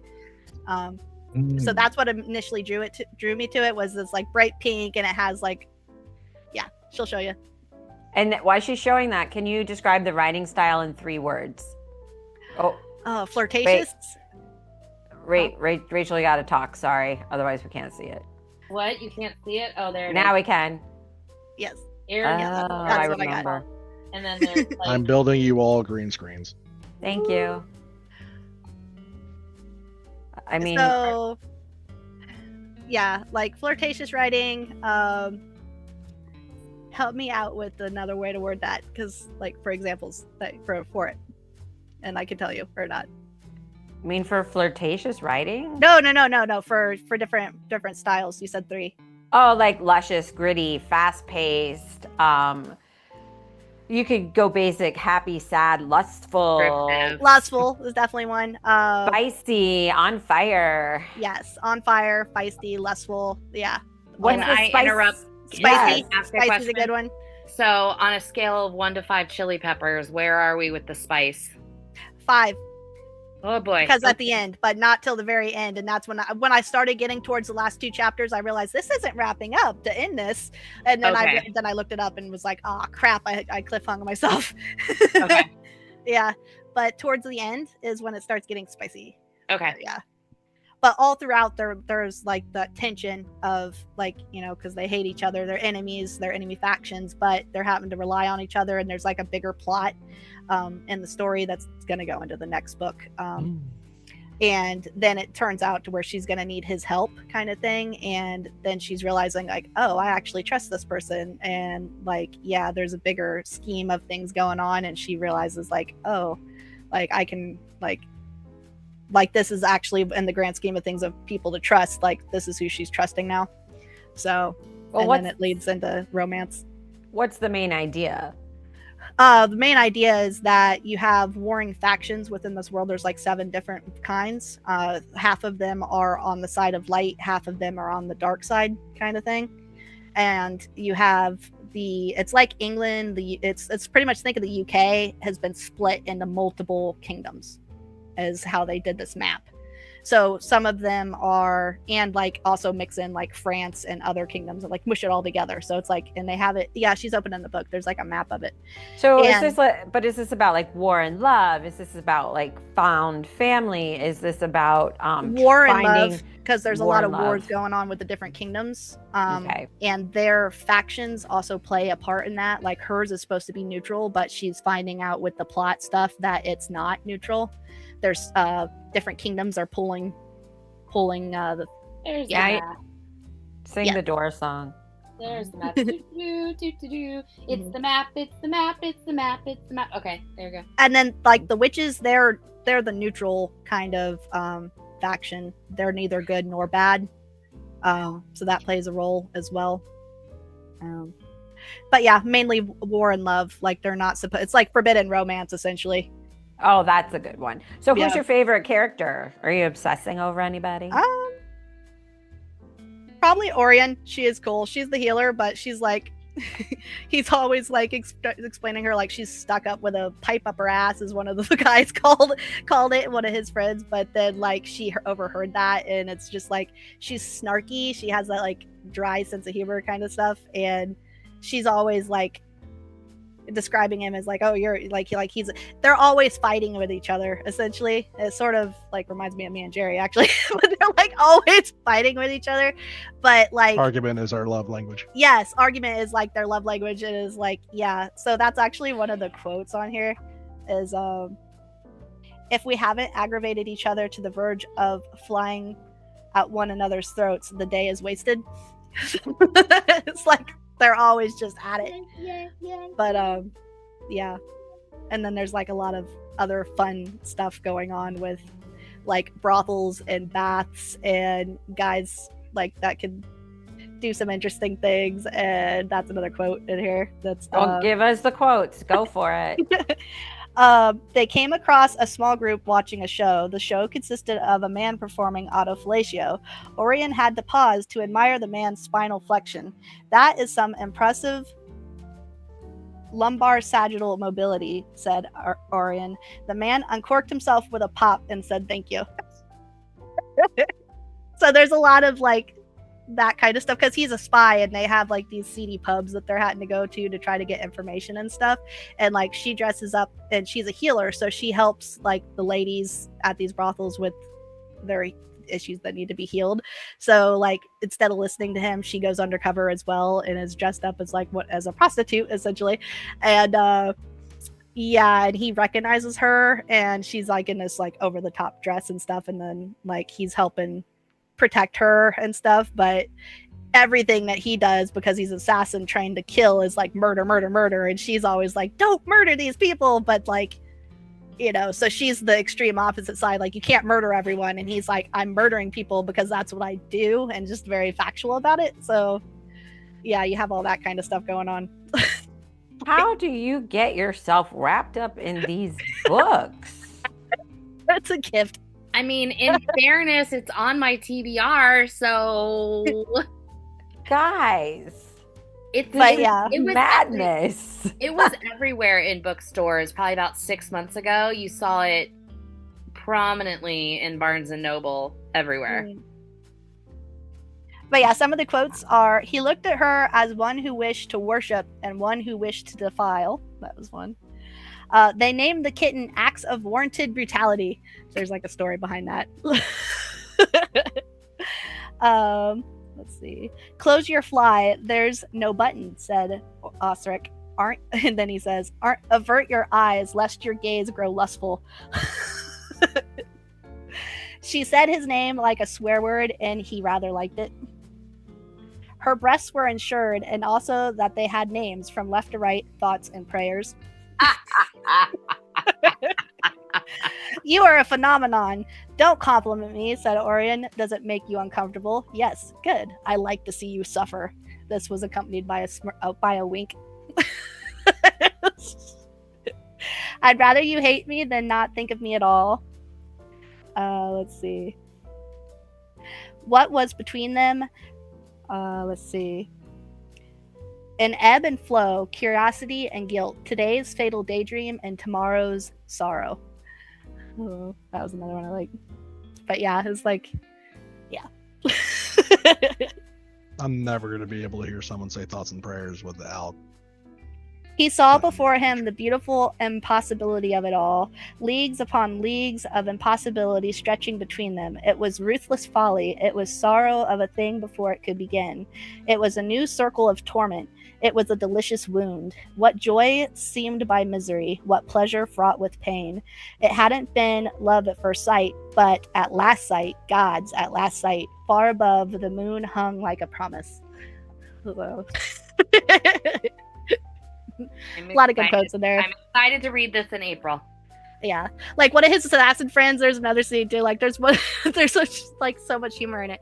So that's what initially drew me to it, was this like bright pink, and it has like, she'll show you. And while she's showing that, can you describe the writing style in 3 words? Oh, Flirtatious. Rachel, you got to talk. Sorry. Otherwise, we can't see it. What? You can't see it? Oh, there it Now is. we can. Yes. Here, Oh, yeah, that's I what I got. remember. and then there's like I'm building you all green screens. Thank you. I mean, So yeah, like flirtatious writing. Help me out with another way to word that, because like for examples that for it, and I can tell you or not. for flirtatious writing? No. For different styles. You said 3. Oh, like luscious, gritty, fast-paced. You could go basic, happy, sad, lustful, descriptive. Lustful is definitely one. spicy, on fire. Yes, on fire, feisty, lustful. Yeah, What's Can the I spice? interrupt? spicy. Yes. Ask a Spicy's question. a good one. So on a scale of 1 to 5 chili peppers, where are we with the spice? 5. Oh boy. Because at the end, but not till the very end, and that's when I started getting towards the last 2 chapters, I realized this isn't wrapping up to end this, and then I looked it up and was like, oh crap, I cliffhung myself. Okay. Yeah, but towards the end is when it starts getting spicy. Okay. Yeah, but all throughout there's like that tension of like, you know, because they hate each other, they're enemies, they're enemy factions, but they're having to rely on each other, and there's like a bigger plot in the story that's going to go into the next book. And then it turns out to where she's going to need his help kind of thing. And then she's realizing like, oh, I actually trust this person. And like, yeah, there's a bigger scheme of things going on. And she realizes like, oh, like I can like this is actually in the grand scheme of things of people to trust. Like this is who she's trusting now. So, and then it leads into romance. What's the main idea? The main idea is that you have warring factions within this world. There's like 7 different kinds. Half of them are on the side of light, half of them are on the dark side kind of thing. And you have it's like England, it's pretty much, think of the UK has been split into multiple kingdoms is how they did this map. So some of them are, and like also mix in like France and other kingdoms and like mush it all together. So it's like, and they have it. Yeah, she's opening the book. There's like a map of it. So is this about like war and love? Is this about like found family? Is this about war and love? Because there's a lot of wars going on with the different kingdoms. And their factions also play a part in that. Like hers is supposed to be neutral, but she's finding out with the plot stuff that it's not neutral. There's different kingdoms are pulling the sing the door song. There's the map. It's the map, it's the map, it's the map, it's the map. Okay, there you go. And then like the witches, they're the neutral kind of faction. They're neither good nor bad. So that plays a role as well. But yeah, mainly war and love. Like they're not supposed, it's like forbidden romance essentially. Oh, that's a good one. So who's your favorite character? Are you obsessing over anybody? Probably Orion. She is cool. She's the healer, but she's like, he's always like explaining her like she's stuck up with a pipe up her ass, as one of the guys called it, one of his friends. But then like she overheard that, and it's just like she's snarky. She has that like dry sense of humor kind of stuff, and she's always like describing him as like, oh, you're like he's, they're always fighting with each other essentially. It sort of like reminds me of me and Jerry actually. But they're like always fighting with each other, but like argument is our love language. Yes, argument is like their love language. It is like, yeah, so that's actually one of the quotes on here is if we haven't aggravated each other to the verge of flying at one another's throats, the day is wasted. It's like they're always just at it. But yeah, and then there's like a lot of other fun stuff going on with like brothels and baths and guys like that can do some interesting things. And that's another quote in here. That's give us the quotes. Go for it. They came across a small group watching a show. The show consisted of a man performing autofellatio. Orion had to pause to admire the man's spinal flexion. That is some impressive lumbar sagittal mobility, said Orion. The man uncorked himself with a pop and said thank you. So there's a lot of like that kind of stuff because he's a spy and they have like these seedy pubs that they're having to go to try to get information and stuff. And like she dresses up and she's a healer, so she helps like the ladies at these brothels with their issues that need to be healed. So like instead of listening to him, she goes undercover as well and is dressed up as like as a prostitute essentially. And yeah, and he recognizes her and she's like in this like over the top dress and stuff, and then like he's helping protect her and stuff, but everything that he does, because he's an assassin trained to kill, is like murder, and she's always like, don't murder these people. But like, you know, so she's the extreme opposite side, like you can't murder everyone, and he's like, I'm murdering people because that's what I do, and just very factual about it. So yeah, you have all that kind of stuff going on. How do you get yourself wrapped up in these books? That's a gift. I mean, in fairness, it's on my TBR, so guys, it was madness. It was everywhere in bookstores. Probably about 6 months ago, you saw it prominently in Barnes and Noble everywhere. But yeah, some of the quotes are, he looked at her as one who wished to worship and one who wished to defile. That was one. They named the kitten Acts of Warranted Brutality. There's like a story behind that. Let's see. Close your fly. There's no button, said Osric. And then he says, avert your eyes, lest your gaze grow lustful. She said his name like a swear word, and he rather liked it. Her breasts were insured, and also that they had names from left to right, thoughts and prayers. You are a phenomenon. Don't compliment me, said Orion. Does it make you uncomfortable? Yes, good. I like to see you suffer. This was accompanied by a wink. I'd rather you hate me than not think of me at all. Let's see. What was between them? Let's see. An ebb and flow, curiosity and guilt. Today's fatal daydream and tomorrow's sorrow. Oh, that was another one I like. But yeah, it's like, yeah. I'm never going to be able to hear someone say thoughts and prayers without. He saw before him the beautiful impossibility of it all, leagues upon leagues of impossibility stretching between them. It was ruthless folly. It was sorrow of a thing before it could begin. It was a new circle of torment. It was a delicious wound. What joy seemed by misery, what pleasure fraught with pain. It hadn't been love at first sight, but at last sight, God's at last sight, far above the moon hung like a promise. Hello. A lot of good quotes in there. I'm excited to read this in April. Yeah, like one of his assassin friends. There's another scene too. Like there's one. There's so much humor in it.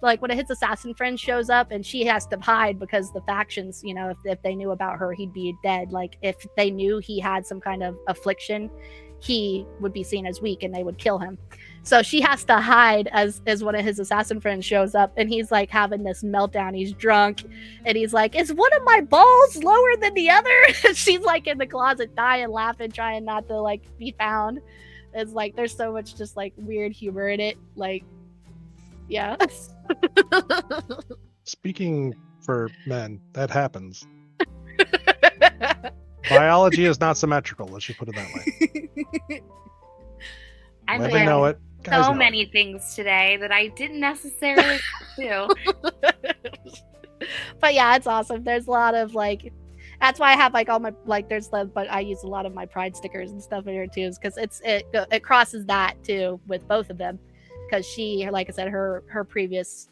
Like when his assassin friend shows up and she has to hide because the factions, you know, if they knew about her, he'd be dead. Like if they knew he had some kind of affliction, he would be seen as weak and they would kill him. So she has to hide as one of his assassin friends shows up, and he's like having this meltdown. He's drunk, and he's like, "Is one of my balls lower than the other?" And she's like in the closet dying, laughing, trying not to like be found. It's like there's so much just like weird humor in it. Like, yeah. Speaking for men, that happens. Biology is not symmetrical. Let's just put it that way. I'm Women know it. Guys so know many things today that I didn't necessarily do. But yeah, it's awesome. There's a lot of like, that's why I have like all my like. But I use a lot of my pride stickers and stuff in here too, because it crosses that too with both of them, because she, like I said, her previous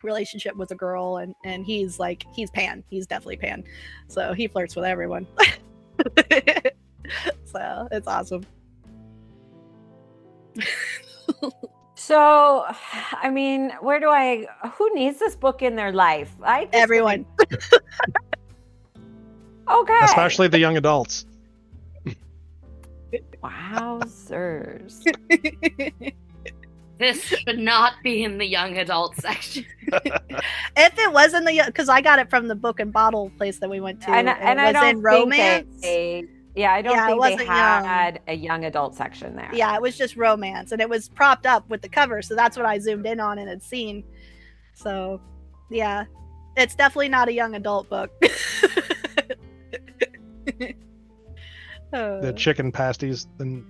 relationship was a girl, and he's pan. He's definitely pan, so he flirts with everyone. So it's awesome. So, I mean, who needs this book in their life? Everyone. Okay. Especially the young adults. Wowzers. This should not be in the young adult section. If it was in the, because I got it from the book and bottle place that we went to, and it I was don't in romance. I don't think they wasn't had a young adult section there. Yeah, it was just romance, and it was propped up with the cover, so that's what I zoomed in on and had seen. So, yeah, it's definitely not a young adult book. The chicken pasties and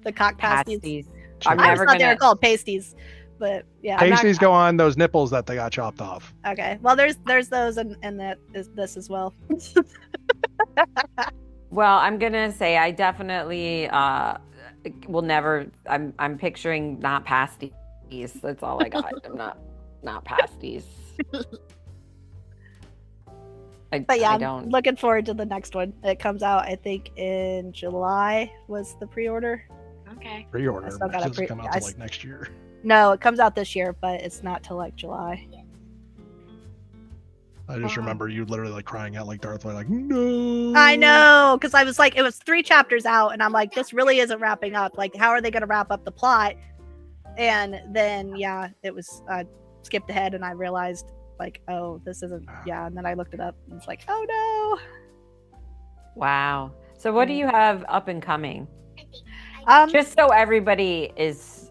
the cock pasties. chicken- I just thought they were called pasties, but yeah. pasties go on those nipples that they got chopped off. Okay, well, there's those in this as well. Well, I'm gonna say I definitely will never. I'm picturing not pasties. That's all I got. I'm not pasties. But yeah, I I'm don't. looking forward to the next one. It comes out, I think, in July was the pre-order. Okay. Pre-order. I still It gotta doesn't come out till like next year. No, it comes out this year, but it's not till like July. I just remember you literally like crying out like Darth Vader, like, no. I know, because I was like, it was 3 chapters out, and I'm like, this really isn't wrapping up. Like, how are they going to wrap up the plot? And then, yeah, it was skipped ahead, and I realized, like, oh, this isn't, yeah. And then I looked it up, and it's like, oh no. Wow. So what do you have up and coming? Just so everybody is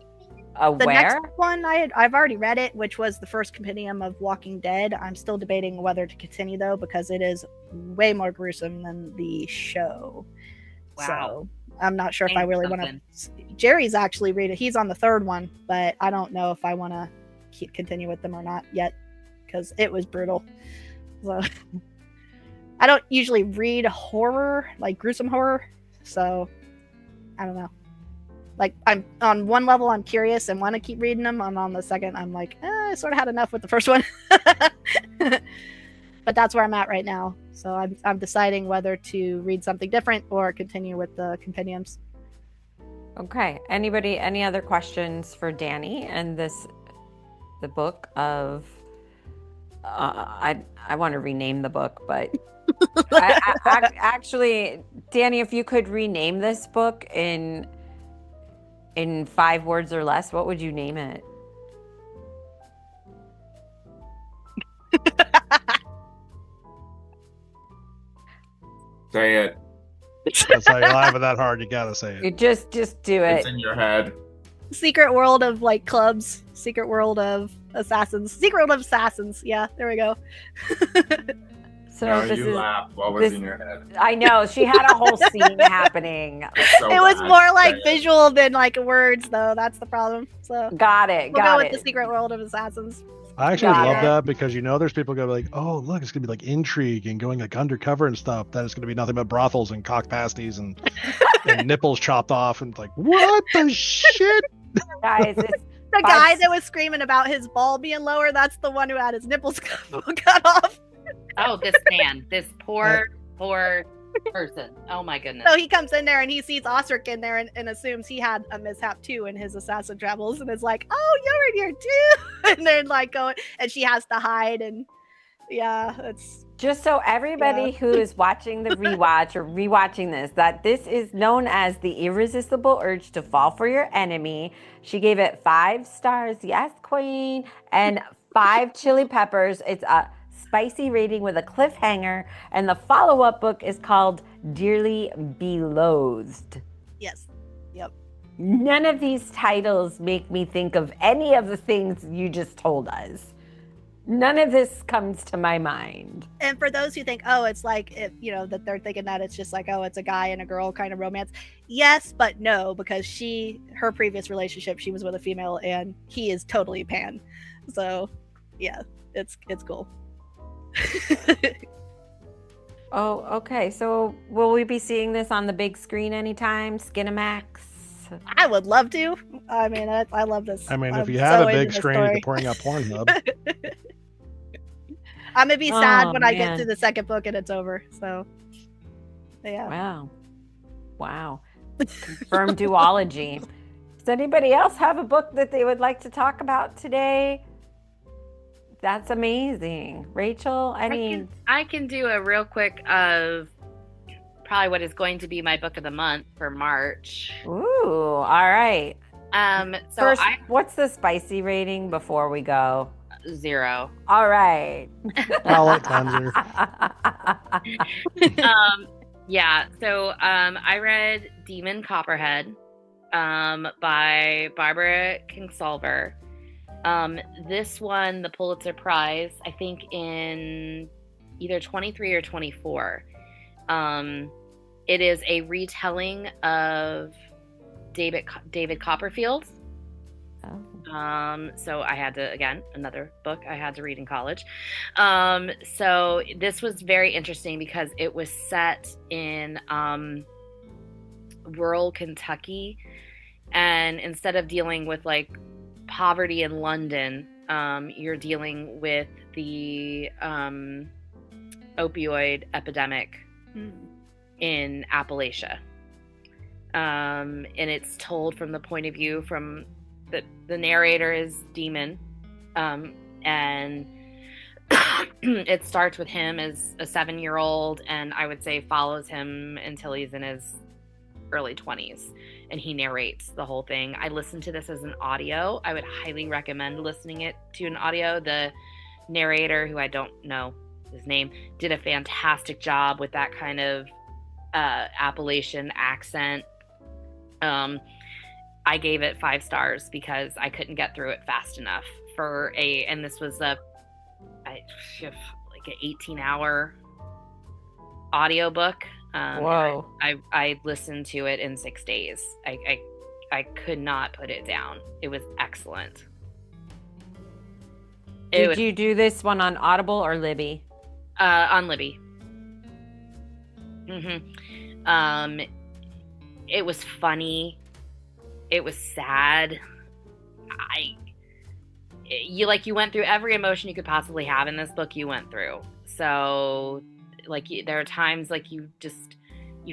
The aware. next one I've already read it, which was the first compendium of Walking Dead. I'm still debating whether to continue though, because it is way more gruesome than the show. Wow. So I'm not sure if I Ain't really want to. Jerry's actually reading. He's on the third one, but I don't know if I want to continue with them or not yet, because it was brutal. So I don't usually read horror, like gruesome horror. So I don't know. Like, I'm on one level, I'm curious and want to keep reading them. And on the second, I'm like, I sort of had enough with the first one. But that's where I'm at right now. So I'm deciding whether to read something different or continue with the compendiums. Okay. Anybody, any other questions for Danny and the book of, I want to rename the book, but actually, Danny, if you could rename this book in 5 words or less, what would you name it? Say it. That's how you laugh at that hard. You gotta say You it. just do it. It's in your head. Secret world of like clubs, secret world of assassins, secret world of assassins. Yeah, there we go. So No, this you is. laughed. What was in your head? I know she had a whole scene happening. So It was bad. more like Say it. visual than like words, though. That's the problem. So Got it. we'll go Got with it. the secret world of assassins. I actually Got love it. that because there's people go like, oh look, it's gonna be like intrigue and going like undercover and stuff. Then it's gonna be nothing but brothels and cock pasties and nipples chopped off and like what the shit. Guys, it's The guy that was screaming about his ball being lower, that's the one who had his nipples cut off. Oh, this man, this poor person. Oh my goodness. So he comes in there and he sees Osric in there and assumes he had a mishap too in his assassin travels and is like, oh, you're in here too. And then like going, and she has to hide. And yeah, it's just so everybody who is watching the rewatch or rewatching this, that this is known as the irresistible urge to fall for your enemy. She gave it 5 stars. Yes, queen. And 5 chili peppers. It's a spicy rating with a cliffhanger. And the follow-up book is called Dearly Beloathed. yes. Yep. None of these titles make me think of any of the things you just told us. None of this comes to my mind. And for those who think, oh, it's like, if that they're thinking that it's just like, oh, it's a guy and a girl kind of romance. Yes, but no, because her previous relationship, she was with a female and he is totally pan. So yeah, it's cool. Oh, okay. So will we be seeing this on the big screen anytime? Skinamax? I would love to. I mean, I love this. I mean, if I'm you have so a big into this screen, you story. can pouring out Pornhub. I'm gonna be sad Oh, when I man. get to the second book and it's over. So yeah. Wow. Confirmed duology. Does anybody else have a book that they would like to talk about today? That's amazing. Rachel, I can do a real quick of probably what is going to be my book of the month for March. Ooh, all right. So First, what's the spicy rating before we go? 0. All right. Palate cleanser. Yeah. So I read Demon Copperhead by Barbara Kingsolver. This won the Pulitzer Prize, I think, in either 23 or 24. It is a retelling of David Copperfield. Oh. So I had to, again, another book I had to read in college. So this was very interesting because it was set in rural Kentucky, and instead of dealing with like poverty in London, you're dealing with the opioid epidemic in Appalachia. And it's told from the point of view from the narrator is Demon, and it starts with him as a 7-year-old, and I would say follows him until he's in his early 20s, and he narrates the whole thing. I listened to this as an audio. I would highly recommend listening it to an audio. The narrator, who I don't know his name, did a fantastic job with that kind of Appalachian accent. I gave it 5 stars because I couldn't get through it fast enough and this was like an 18-hour audiobook. Whoa. I listened to it in 6 days. I could not put it down. It was excellent. Did you do this one on Audible or Libby? On Libby. It was funny. It was sad. You went through every emotion you could possibly have in this book. You went through. So, there are times you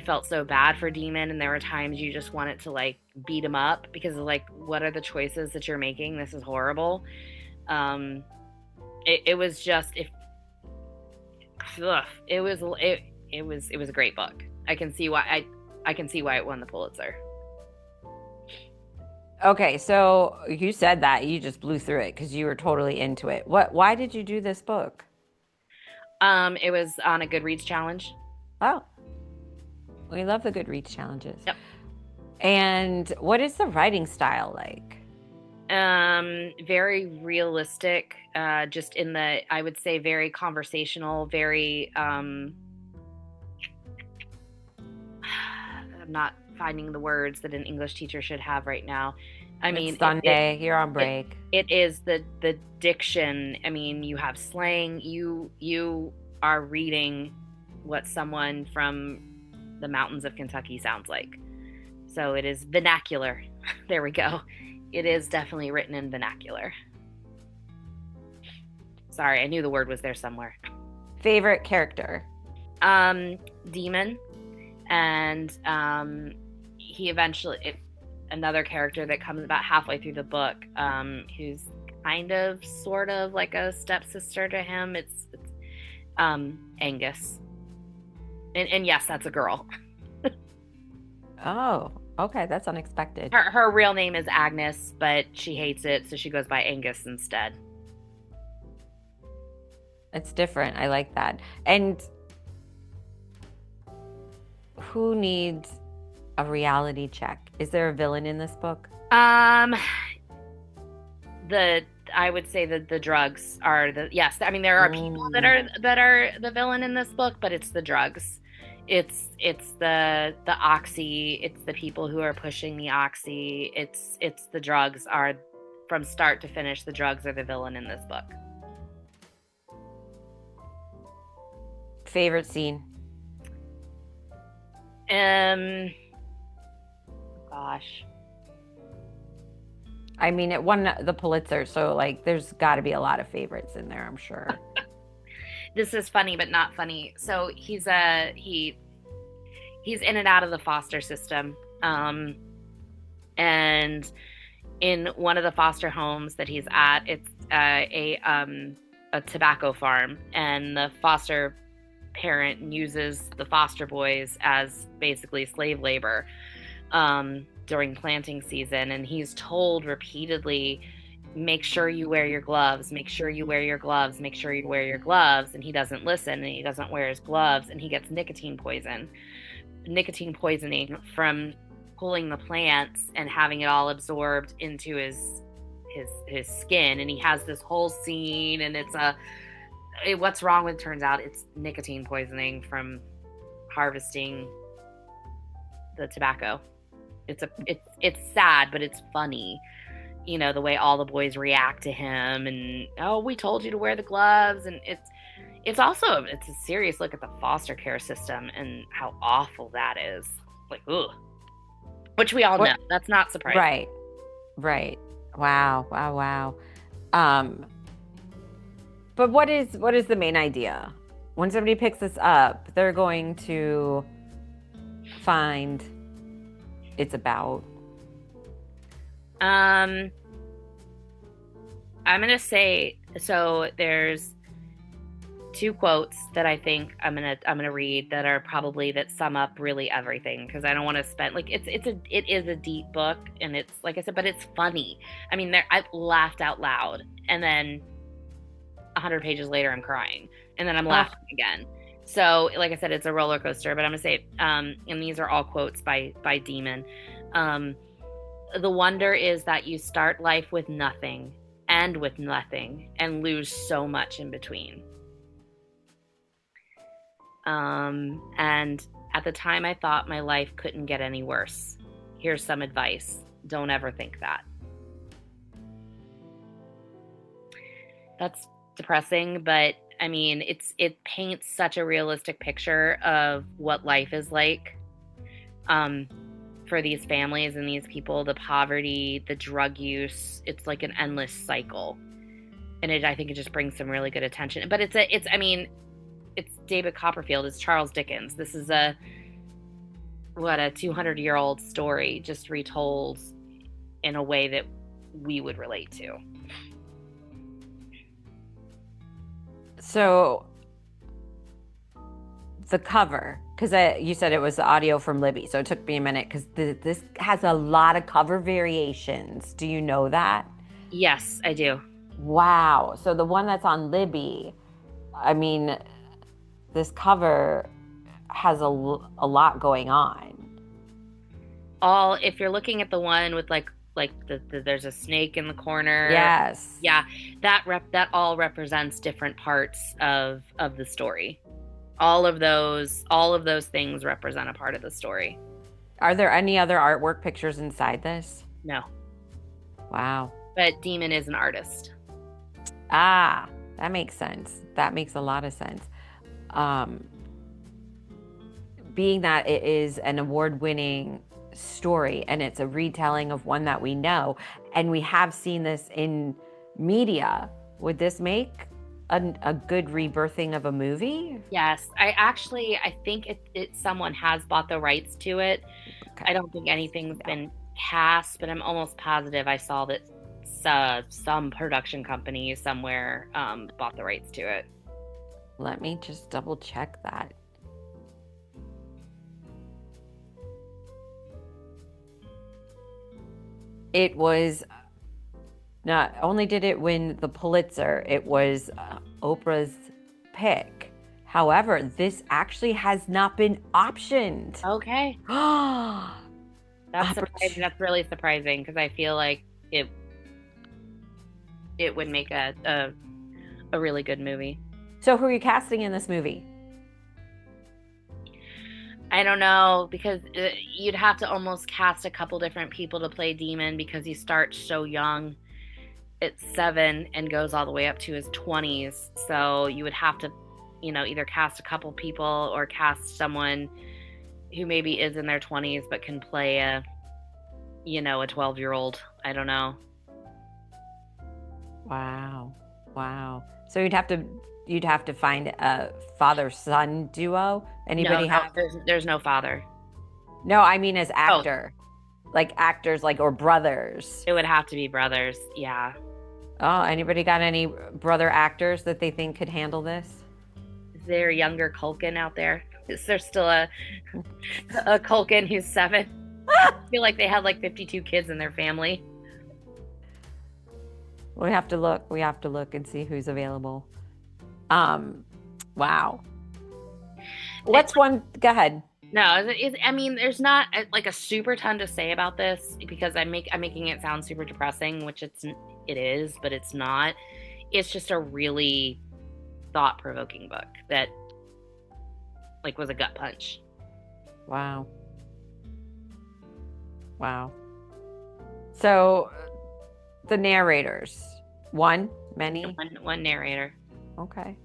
felt so bad for Demon, and there were times you just wanted to beat him up because of what are the choices that you're making? This is horrible. It was just it was a great book. I can see why it won the Pulitzer. Okay, so you said that you just blew through it because you were totally into it. Why did you do this book? It was on a Goodreads challenge. Oh, we love the Goodreads challenges. Yep. And what is the writing style like? Very realistic, just I would say very conversational, very, I'm not finding the words that an English teacher should have right now. It's Sunday, you're on break. It is the diction. You have slang, you are reading what someone from the mountains of Kentucky sounds like. So it is vernacular. There we go. It is definitely written in vernacular. Sorry, I knew the word was there somewhere. Favorite character? Demon. And he eventually... another character that comes about halfway through the book, who's kind of, sort of like a stepsister to him. It's Angus. And yes, that's a girl. Oh, okay, that's unexpected. Her real name is Agnes, but she hates it, so she goes by Angus instead. It's different. I like that. And who needs a reality check? Is there a villain in this book? I would say that the drugs are yes. There are people that are the villain in this book, but it's the drugs. It's the oxy. It's the people who are pushing the oxy. It's the drugs are, from start to finish, the drugs are the villain in this book. Favorite scene? Gosh. It won the Pulitzer, so there's got to be a lot of favorites in there, I'm sure. This is funny, but not funny. So he's in and out of the foster system, and in one of the foster homes that he's at, it's a tobacco farm, and the foster parent uses the foster boys as basically slave labor during planting season, and he's told repeatedly, make sure you wear your gloves, make sure you wear your gloves, make sure you wear your gloves, and he doesn't listen, and he doesn't wear his gloves, and he gets nicotine poisoning from pulling the plants and having it all absorbed into his skin, and he has this whole scene, and what's wrong with, turns out it's nicotine poisoning from harvesting the tobacco. It's sad, but it's funny, the way all the boys react to him, and we told you to wear the gloves, and it's also a serious look at the foster care system and how awful that is. Ugh. Which we all know. That's not surprising. Right. Wow. But what is the main idea? When somebody picks this up, they're going to find it's about. I'm gonna say, so there's 2 quotes that I think I'm gonna read that sum up really everything, because I don't want to spend it is a deep book, and it's, like I said, but it's funny. I laughed out loud, and then 100 pages later I'm crying, and then I'm laughing again. So, like I said, it's a roller coaster, but I'm gonna say, and these are all quotes by Demon. The wonder is that you start life with nothing, end with nothing, and lose so much in between. And at the time, I thought my life couldn't get any worse. Here's some advice. Don't ever think that. That's depressing, but I mean, it paints such a realistic picture of what life is like for these families and these people, the poverty, the drug use. It's like an endless cycle. And I think it just brings some really good attention. But it's David Copperfield, it's Charles Dickens. This is a 200-year-old story just retold in a way that we would relate to. So the cover, because you said it was the audio from Libby, so it took me a minute because this has a lot of cover variations. Do you know that? Yes, I do. Wow. So the one that's on Libby, I mean, this cover has a lot going on. If you're looking at the one with like there's a snake in the corner. Yes. Yeah, that all represents different parts of the story. All of those things represent a part of the story. Are there any other artwork pictures inside this? No. Wow. But Demon is an artist. Ah, that makes sense. That makes a lot of sense. Being that it is an award-winning story and it's a retelling of one that we know, and we have seen this in media, would this make a good rebirthing of a movie? Yes, I think someone has bought the rights to it. Okay. I don't think anything's been cast, but I'm almost positive I saw that some production company somewhere bought the rights to it. Let me just double check that. It was, not only did it win the Pulitzer, it was Oprah's pick. However, this actually has not been optioned. Okay. That's surprising. That's really surprising because I feel like it would make a really good movie. So who are you casting in this movie? I don't know, because you'd have to almost cast a couple different people to play Demon because he starts so young at 7 and goes all the way up to his 20s. So you would have to, either cast a couple people or cast someone who maybe is in their 20s but can play a 12-year-old. I don't know. Wow. So you'd have to find a father-son duo. Anybody have? There's no father. No, I mean as actor. Like actors, or brothers. It would have to be brothers, yeah. Oh, anybody got any brother actors that they think could handle this? Is there a younger Culkin out there? Is there still a Culkin who's 7? I feel like they had 52 kids in their family. We have to look and see who's available. Wow. What's one? Go ahead. No, there's not a super ton to say about this because I'm making it sound super depressing, which it is, but it's not. It's just a really thought-provoking book that was a gut punch. Wow. So the narrators, many? One narrator. Okay.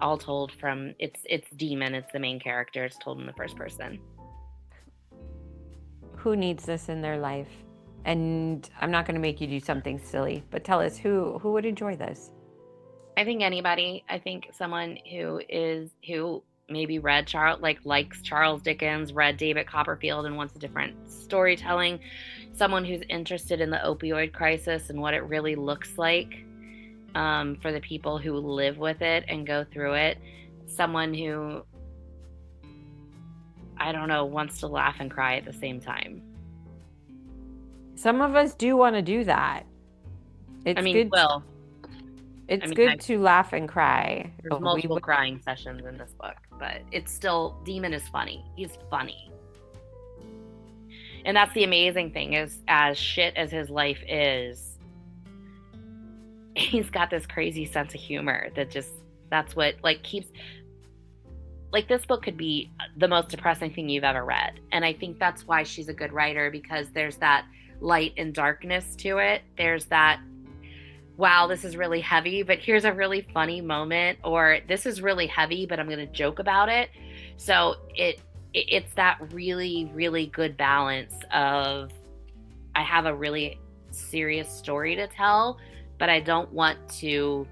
All told from it's Demon. It's the main character. It's told in the first person. Who needs this in their life? And I'm not going to make you do something silly, but tell us who would enjoy this. I think anybody. I think someone who maybe read likes Charles Dickens, read David Copperfield, and wants a different storytelling. Someone who's interested in the opioid crisis and what it really looks like. For the people who live with it and go through it. Someone who, I don't know, wants to laugh and cry at the same time. Some of us do want to do that. It's good to laugh and cry. There's multiple crying sessions in this book, but it's still, Demon is funny. He's funny. And that's the amazing thing is, as shit as his life is, he's got this crazy sense of humor that's what like keeps, like, this book could be the most depressing thing you've ever read. And I think that's why she's a good writer, because there's that light and darkness to it. There's that, wow, this is really heavy, but here's a really funny moment, or this is really heavy, but I'm going to joke about it. So it's that really, really good balance of, I have a really serious story to tell, but I don't want to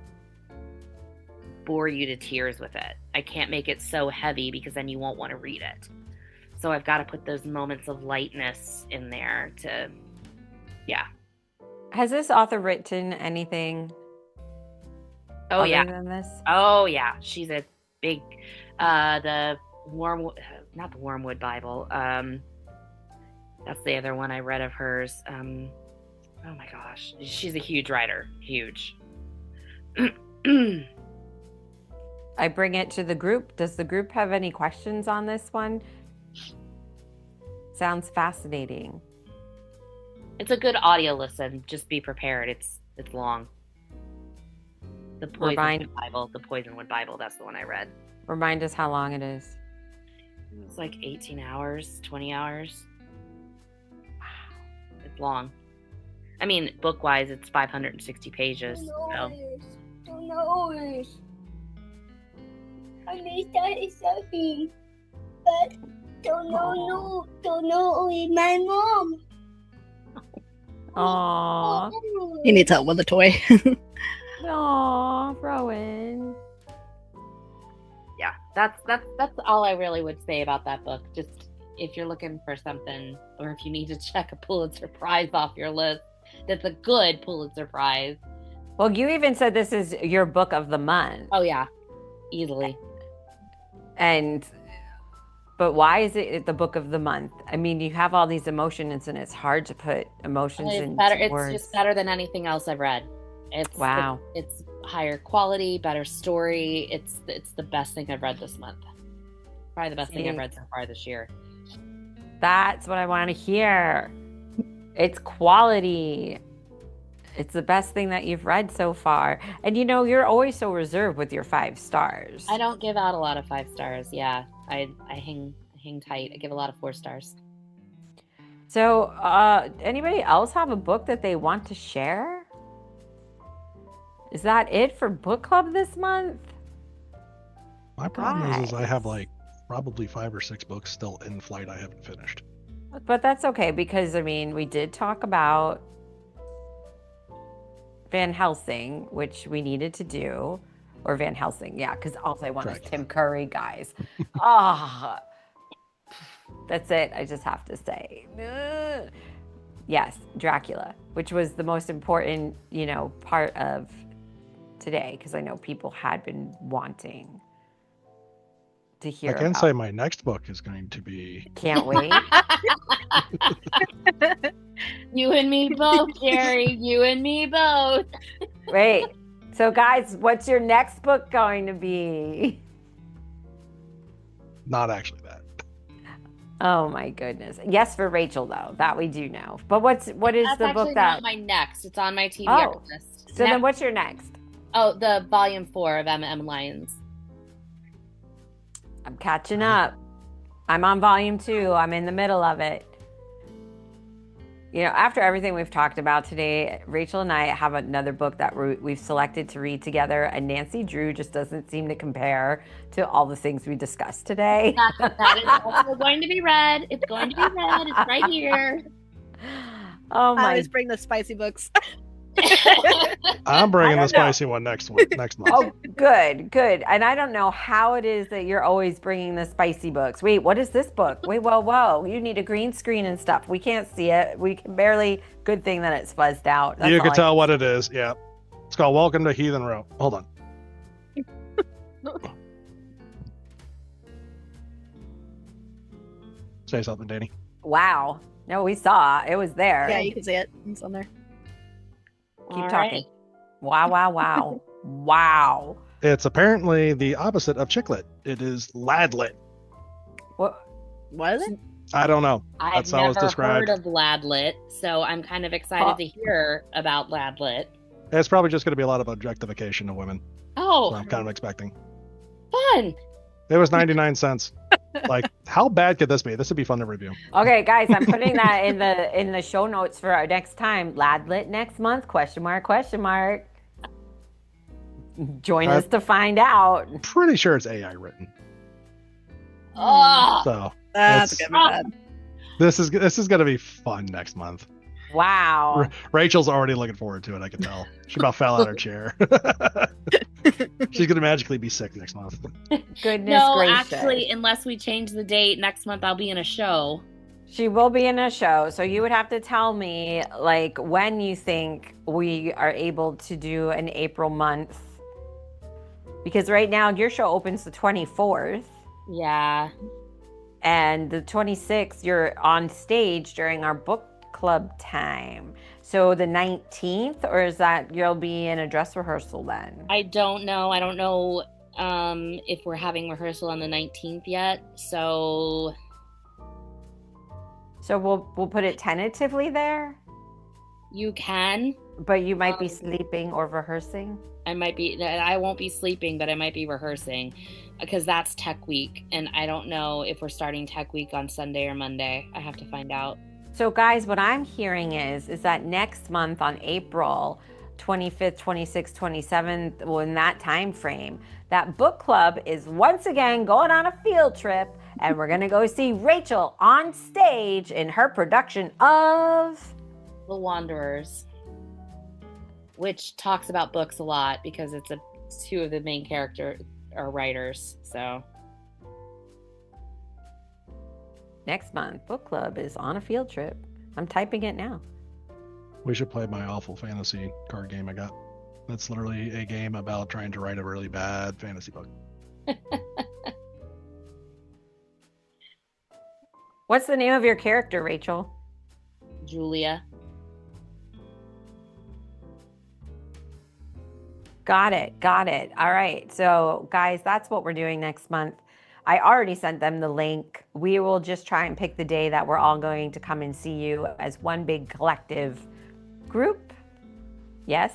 bore you to tears with it. I can't make it so heavy because then you won't want to read it. So I've got to put those moments of lightness in there to, yeah. Has this author written anything Oh, yeah. than this? Oh, yeah. She's a big, the Wormwood, not the Wormwood Bible. That's the other one I read of hers. Oh my gosh. She's a huge writer. Huge. I bring it to the group. Does the group have any questions on this one? Sounds fascinating. It's a good audio listen. Just be prepared. It's long. The Poisonwood Bible. That's the one I read. Remind us how long it is. It's like 18 hours, 20 hours. Wow. It's long. I mean, book-wise, it's 560 pages. So. 2 hours. I may start something, but don't know with my mom. Aww. He needs help with a toy. Aww, Rowan. Yeah, that's all I really would say about that book. Just if you're looking for something, or if you need to check a Pulitzer Prize off your list, that's a good Pulitzer Prize. Well, you even said this is your book of the month. Oh yeah, easily. But why is it the book of the month? I mean, you have all these emotions, and it's hard to put emotions into words. It's just better than anything else I've read. Wow. It's higher quality, better story. It's the best thing I've read this month. Probably the best thing I've read so far this year. That's what I want to hear. It's quality. It's the best thing that you've read so far. And you know, you're always so reserved with your 5 stars. I don't give out a lot of 5 stars. Yeah. I hang tight. I give a lot of 4 stars. So, anybody else have a book that they want to share? Is that it for book club this month? My problem is I have like probably 5 or 6 books still in flight I haven't finished. But that's okay, because I mean, we did talk about Van Helsing, which we needed to do. Or Van Helsing, yeah, because all I want is Tim Curry, guys. That's it. I just have to say. Yes, Dracula, which was the most important, part of today, because I know people had been wanting to hear. I can say my next book is going to be. Can't wait. You and me both, Jerry. You and me both. Wait. So, guys, what's your next book going to be? Not actually that. Oh my goodness! Yes, for Rachel though, that we do know. But what is the book that? That's actually not my next. It's on my TBR list. So then, what's your next? Oh, the volume 4 of M.M. Lyons. I'm catching up. I'm on volume 2. I'm in the middle of it. After everything we've talked about today, Rachel and I have another book that we've selected to read together, and Nancy Drew just doesn't seem to compare to all the things we discussed today. That is also going to be read. It's going to be read. It's right here. Oh my! I always bring the spicy books. I'm bringing the spicy one next month. Oh, good. And I don't know how it is that you're always bringing the spicy books. Wait, what is this book? Wait, whoa. You need a green screen and stuff. We can't see it. We can barely. Good thing that it's fuzzed out. You can tell what it is. Yeah. It's called Welcome to Heathen Row. Hold on. Say something, Danny. Wow. No, we saw. It was there. Yeah, you can see it. It's on there. Keep talking. Wow. Wow. It's apparently the opposite of chicklet. It is ladlet. What is it? I don't know. I've That's how it's never described. heard of Ladlit, so I'm kind of excited to hear about Ladlit. It's probably just going to be a lot of objectification of women. Oh, So I'm kind of expecting. fun! It was 99 cents. Like, how bad could this be? This would be fun to review. Okay, guys, I'm putting that in the show notes for our next time. Ladlit next month? Question mark? Join us to find out. Pretty sure it's AI written. Oh, So That's it's- gonna be bad. this is going to be fun next month. Wow. Rachel's already looking forward to it. I can tell. She about fell out of her chair. She's going to magically be sick next month. Goodness no, gracious. actually, unless we change the date, next month I'll be in a show. She will be in a show, so you would have to tell me like when you think we are able to do an April month. Because right now your show opens the 24th. Yeah. And the 26th, you're on stage during our book club time. So the 19th, or is that you'll be in a dress rehearsal then? I don't know. I don't know if we're having rehearsal on the 19th yet. So we'll put it tentatively there, you can. but you might be sleeping or rehearsing. I won't be sleeping, but I might be rehearsing because that's Tech Week. And I don't know if we're starting Tech Week on Sunday or Monday. I have to find out. So guys, what I'm hearing is that next month on April 25th, 26th, 27th, well, in that time frame, that book club is once again going on a field trip, and we're going to go see Rachel on stage in her production of The Wanderers, which talks about books a lot because it's two of the main character are writers. So next month. Book club is on a field trip. I'm typing it now. We should play my awful fantasy card game I got. That's literally a game about trying to write a really bad fantasy book. What's the name of your character, Rachel? Julia. Got it. All right. So, guys, that's what we're doing next month. I already sent them the link. We will just try and pick the day that we're all going to come and see you as one big collective group. Yes?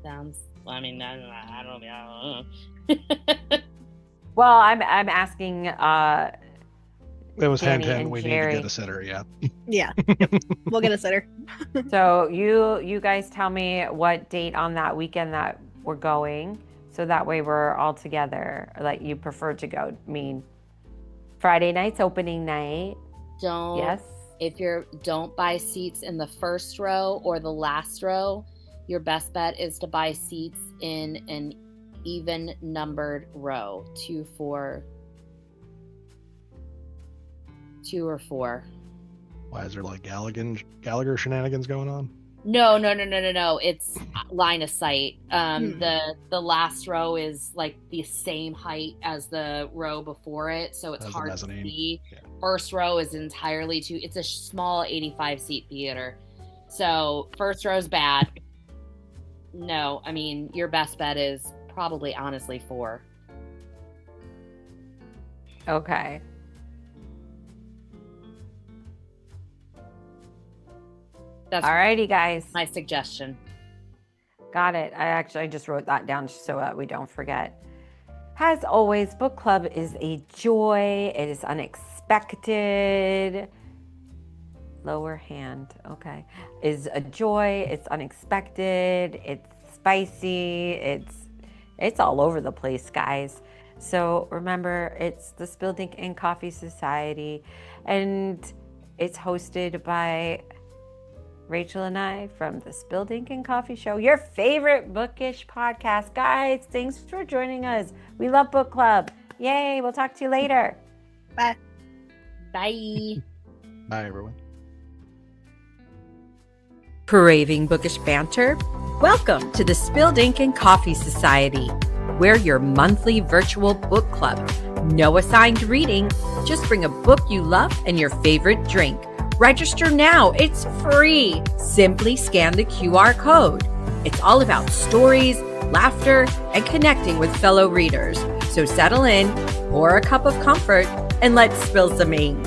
Sounds. Well, I mean, I don't know. Well, I'm asking It was Danny hint, and we Jerry. need to get a sitter, yeah. Yeah. Yep. We'll get a sitter. So you guys tell me what date on that weekend that we're going, so that way we're all together. Like you prefer to go. I mean, Friday night's opening night. Don't. Yes. Don't buy seats in the first row or the last row. Your best bet is to buy seats in an even numbered row, 2 or 4. Why is there like Gallagher shenanigans going on? No. It's line of sight. The last row is like the same height as the row before it, so it's As the hard to mezzanine. see. Yeah. First row is entirely it's a small 85 seat theater. So first row is bad. No, I mean your best bet is probably honestly 4. Okay. That's Alrighty, guys. my suggestion. Got it. I just wrote that down so that we don't forget. As always, book club is a joy. It is unexpected. Lower hand. Okay. Is a joy. It's unexpected. It's spicy. It's all over the place, guys. So remember, it's the Spilled Ink and Coffee Society, and it's hosted by Rachel and I from the Spilled Ink and Coffee Show, your favorite bookish podcast. Guys, thanks for joining us. We love book club. Yay. We'll talk to you later. Bye. Bye. Bye, everyone. Craving bookish banter? Welcome to the Spilled Ink and Coffee Society. We're your monthly virtual book club. No assigned reading, just bring a book you love and your favorite drink. Register now, it's free. Simply scan the QR code. It's all about stories, laughter, and connecting with fellow readers. So settle in, pour a cup of comfort, and let's spill some ink.